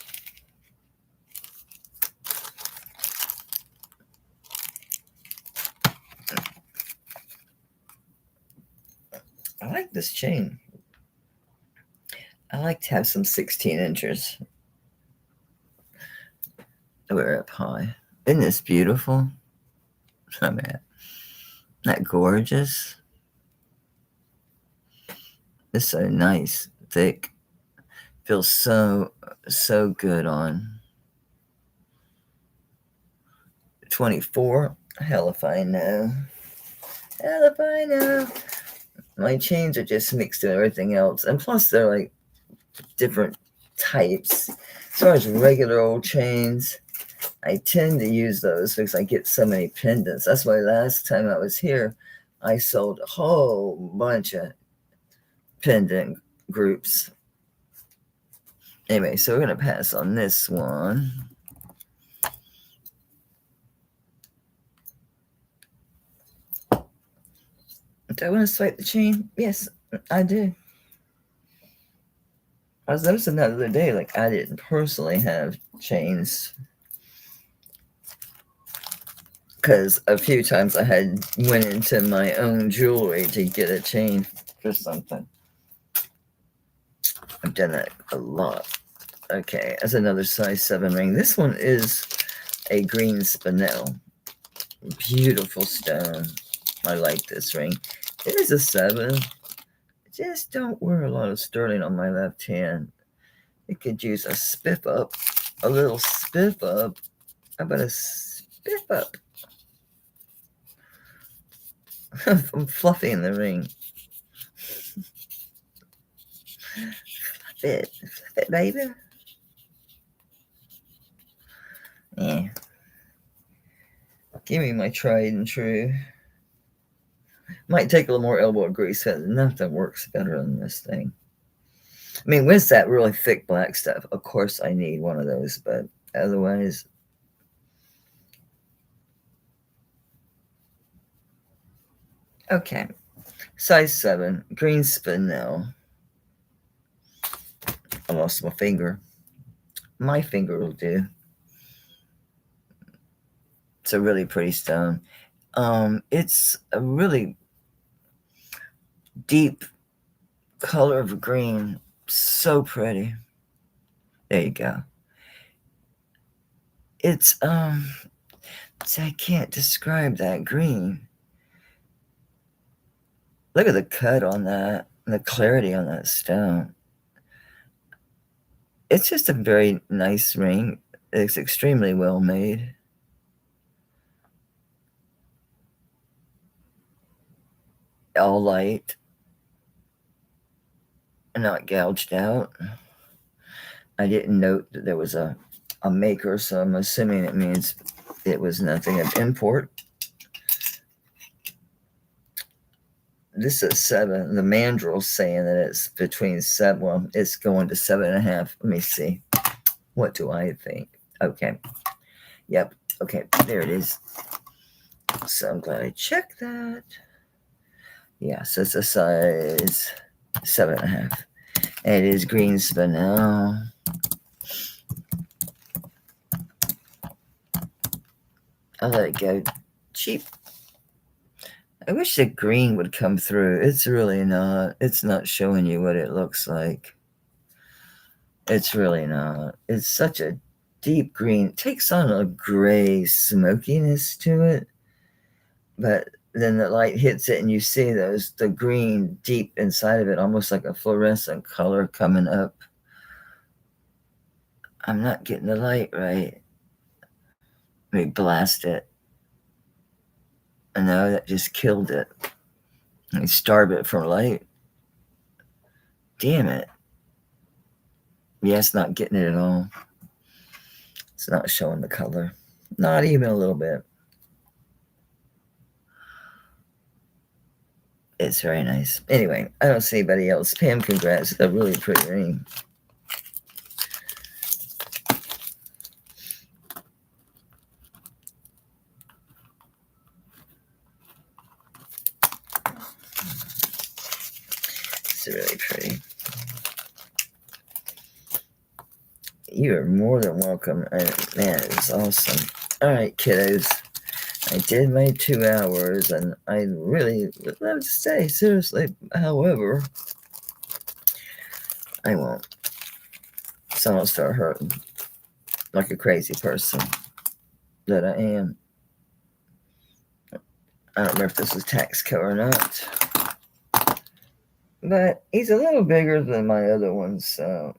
I like this chain. I like to have some 16 inches. Wear up high. Isn't this beautiful? I mean, isn't that gorgeous? It's so nice, thick. Feels so good on. 24. Hell if I know. Hell if I know. My chains are just mixed with everything else. And plus they're like different types. As far as regular old chains, I tend to use those because I get so many pendants. That's why last time I was here, I sold a whole bunch of pendant groups. Anyway, so we're going to pass on this one. Do I want to swipe the chain? Yes, I do. I was noticing that the other day, like I didn't personally have chains. Because a few times I had went into my own jewelry to get a chain for something. I've done that a lot. Okay, that's another size 7 ring. This one is a green spinel. Beautiful stone. I like this ring. It is a 7. Just don't wear a lot of sterling on my left hand. It could use a spiff up. A little spiff up. How about a spiff up? I'm fluffing the ring. Fluff it, baby. Yeah. Give me my tried and true. Might take a little more elbow grease because nothing works better than this thing. I mean, with that really thick black stuff, of course I need one of those, but otherwise. Okay. Size 7, green spinel. I lost my finger. My finger will do. It's a really pretty stone. It's a really deep color of green. So pretty. There you go. It's I can't describe that green. Look at the cut on that, and the clarity on that stone. It's just a very nice ring. It's extremely well made. All light. Not gouged out. I didn't note that there was a maker, so I'm assuming it means it was nothing of import. This is 7. The mandrel's saying that it's between 7. Well, it's going to 7.5. Let me see. What do I think? Okay. Yep. Okay. There it is. So I'm glad I checked that. Yeah. So it's a size 7.5. And it is green spinel. I'll let it go cheap. I wish the green would come through. It's really not. It's not showing you what it looks like. It's really not. It's such a deep green. It takes on a gray smokiness to it. But then the light hits it and you see the green deep inside of it, almost like a fluorescent color coming up. I'm not getting the light right. Let me blast it. No, that just killed it. Let me starve it from light. Damn it. Yeah, it's not getting it at all. It's not showing the color. Not even a little bit. It's very nice. Anyway, I don't see anybody else. Pam, congrats. It's a really pretty ring. It's really pretty. You are more than welcome. Man, it's awesome. All right, kiddos. I did my 2 hours, and I really would love to stay, seriously. However, I won't. So I'll start hurting like a crazy person that I am. I don't remember if this was Taxco or not. But he's a little bigger than my other ones, so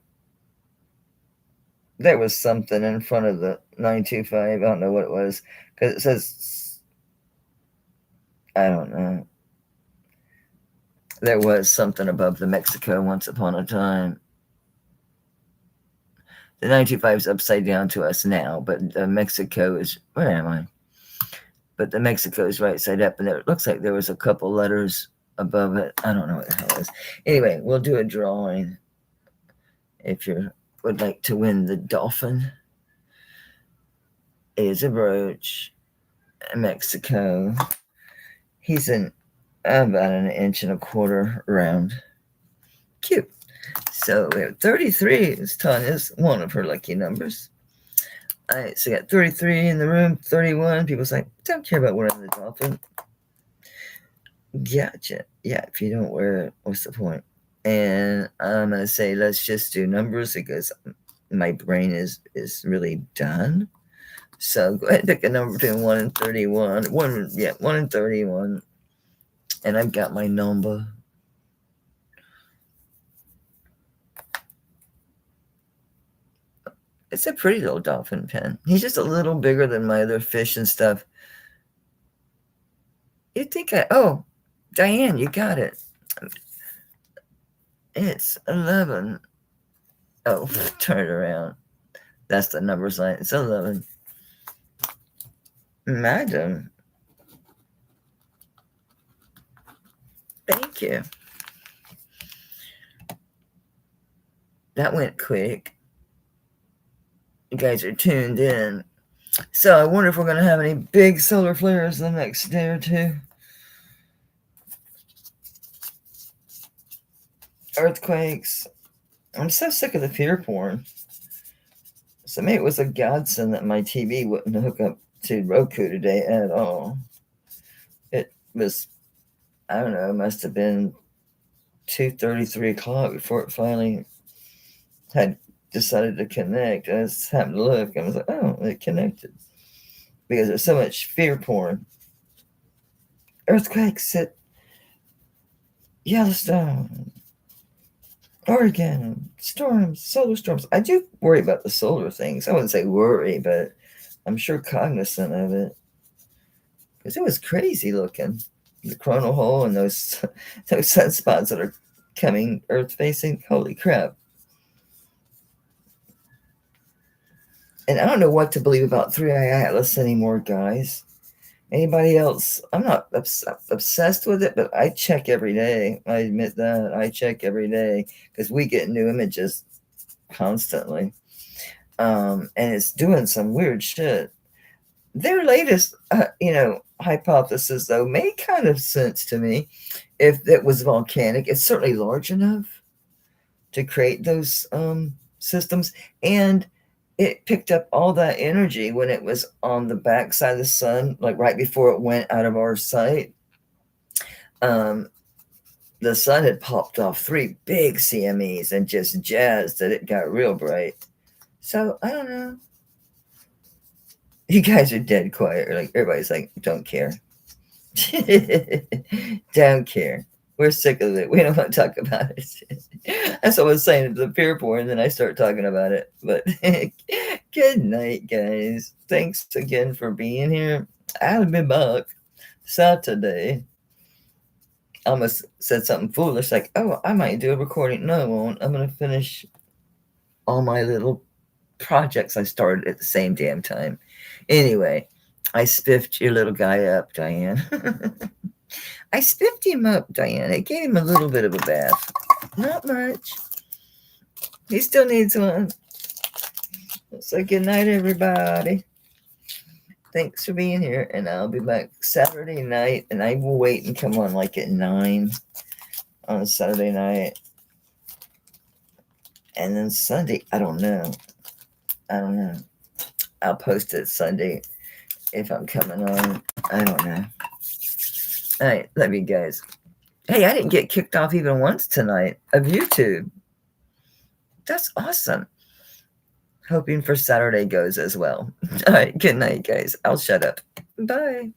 there was something in front of the 925. I don't know what it was, because it says, I don't know. There was something above the Mexico once upon a time. The 925 is upside down to us now, but the Mexico is, where am I? But the Mexico is right side up, and it looks like there was a couple letters above it. I don't know what the hell it is. Anyway, we'll do a drawing if you would like to win the dolphin. It is a brooch, Mexico. He's about 1.25 inches round. Cute. So we have 33 is Tanya's one of her lucky numbers. All right, so we got 33 in the room, 31. People's like, don't care about wearing the dolphin. Gotcha. Yeah, if you don't wear it, what's the point? And I'm going to say, let's just do numbers because my brain is really done. So go ahead and pick a number between 1 and 31. 1 and 31. And I've got my number. It's a pretty little dolphin pen. He's just a little bigger than my other fish and stuff. You'd think oh, Diane, you got it. It's 11. Oh, turn it around. That's the number sign. It's 11. Madam. Thank you. That went quick. You guys are tuned in. So I wonder if we're going to have any big solar flares the next day or two. Earthquakes. I'm so sick of the fear porn. So maybe it was a godsend that my TV wouldn't hook up to Roku today at all. It was, I don't know, it must have been 2:30, 3 o'clock before it finally had decided to connect. I just happened to look and I was like, oh, it connected. Because there's so much fear porn. Earthquakes at Yellowstone, Oregon, storms, solar storms. I do worry about the solar things. I wouldn't say worry, but I'm sure cognizant of it. Because it was crazy looking. The coronal hole and those sunspots that are coming Earth facing. Holy crap. And I don't know what to believe about 3i Atlas anymore, guys. Anybody else? I'm not obsessed with it, but I check every day. I admit that. I check every day because we get new images constantly. And it's doing some weird shit. Their latest, hypothesis, though, made kind of sense to me. If it was volcanic, it's certainly large enough to create those systems. And it picked up all that energy when it was on the backside of the sun, like right before it went out of our sight. The sun had popped off 3 big CMEs and just jazzed that it got real bright. So I don't know. You guys are dead quiet. Like everybody's like, don't care. Don't care. We're sick of it. We don't want to talk about it. That's what I was saying. The fear porn, and then I start talking about it. But good night, guys. Thanks again for being here. I'll be back Saturday. I almost said something foolish like, oh, I might do a recording. No, I won't. I'm going to finish all my little projects I started at the same damn time. Anyway, I spiffed your little guy up, Diane. I spiffed him up, Diane. I gave him a little bit of a bath. Not much. He still needs one. So good night, everybody. Thanks for being here. And I'll be back Saturday night. And I will wait and come on like at 9 on Saturday night. And then Sunday, I don't know. I'll post it Sunday. if I'm coming on. I don't know. All right, love you guys. Hey, I didn't get kicked off even once tonight of YouTube. That's awesome. Hoping for Saturday goes as well. All right, good night, guys. I'll shut up. Bye.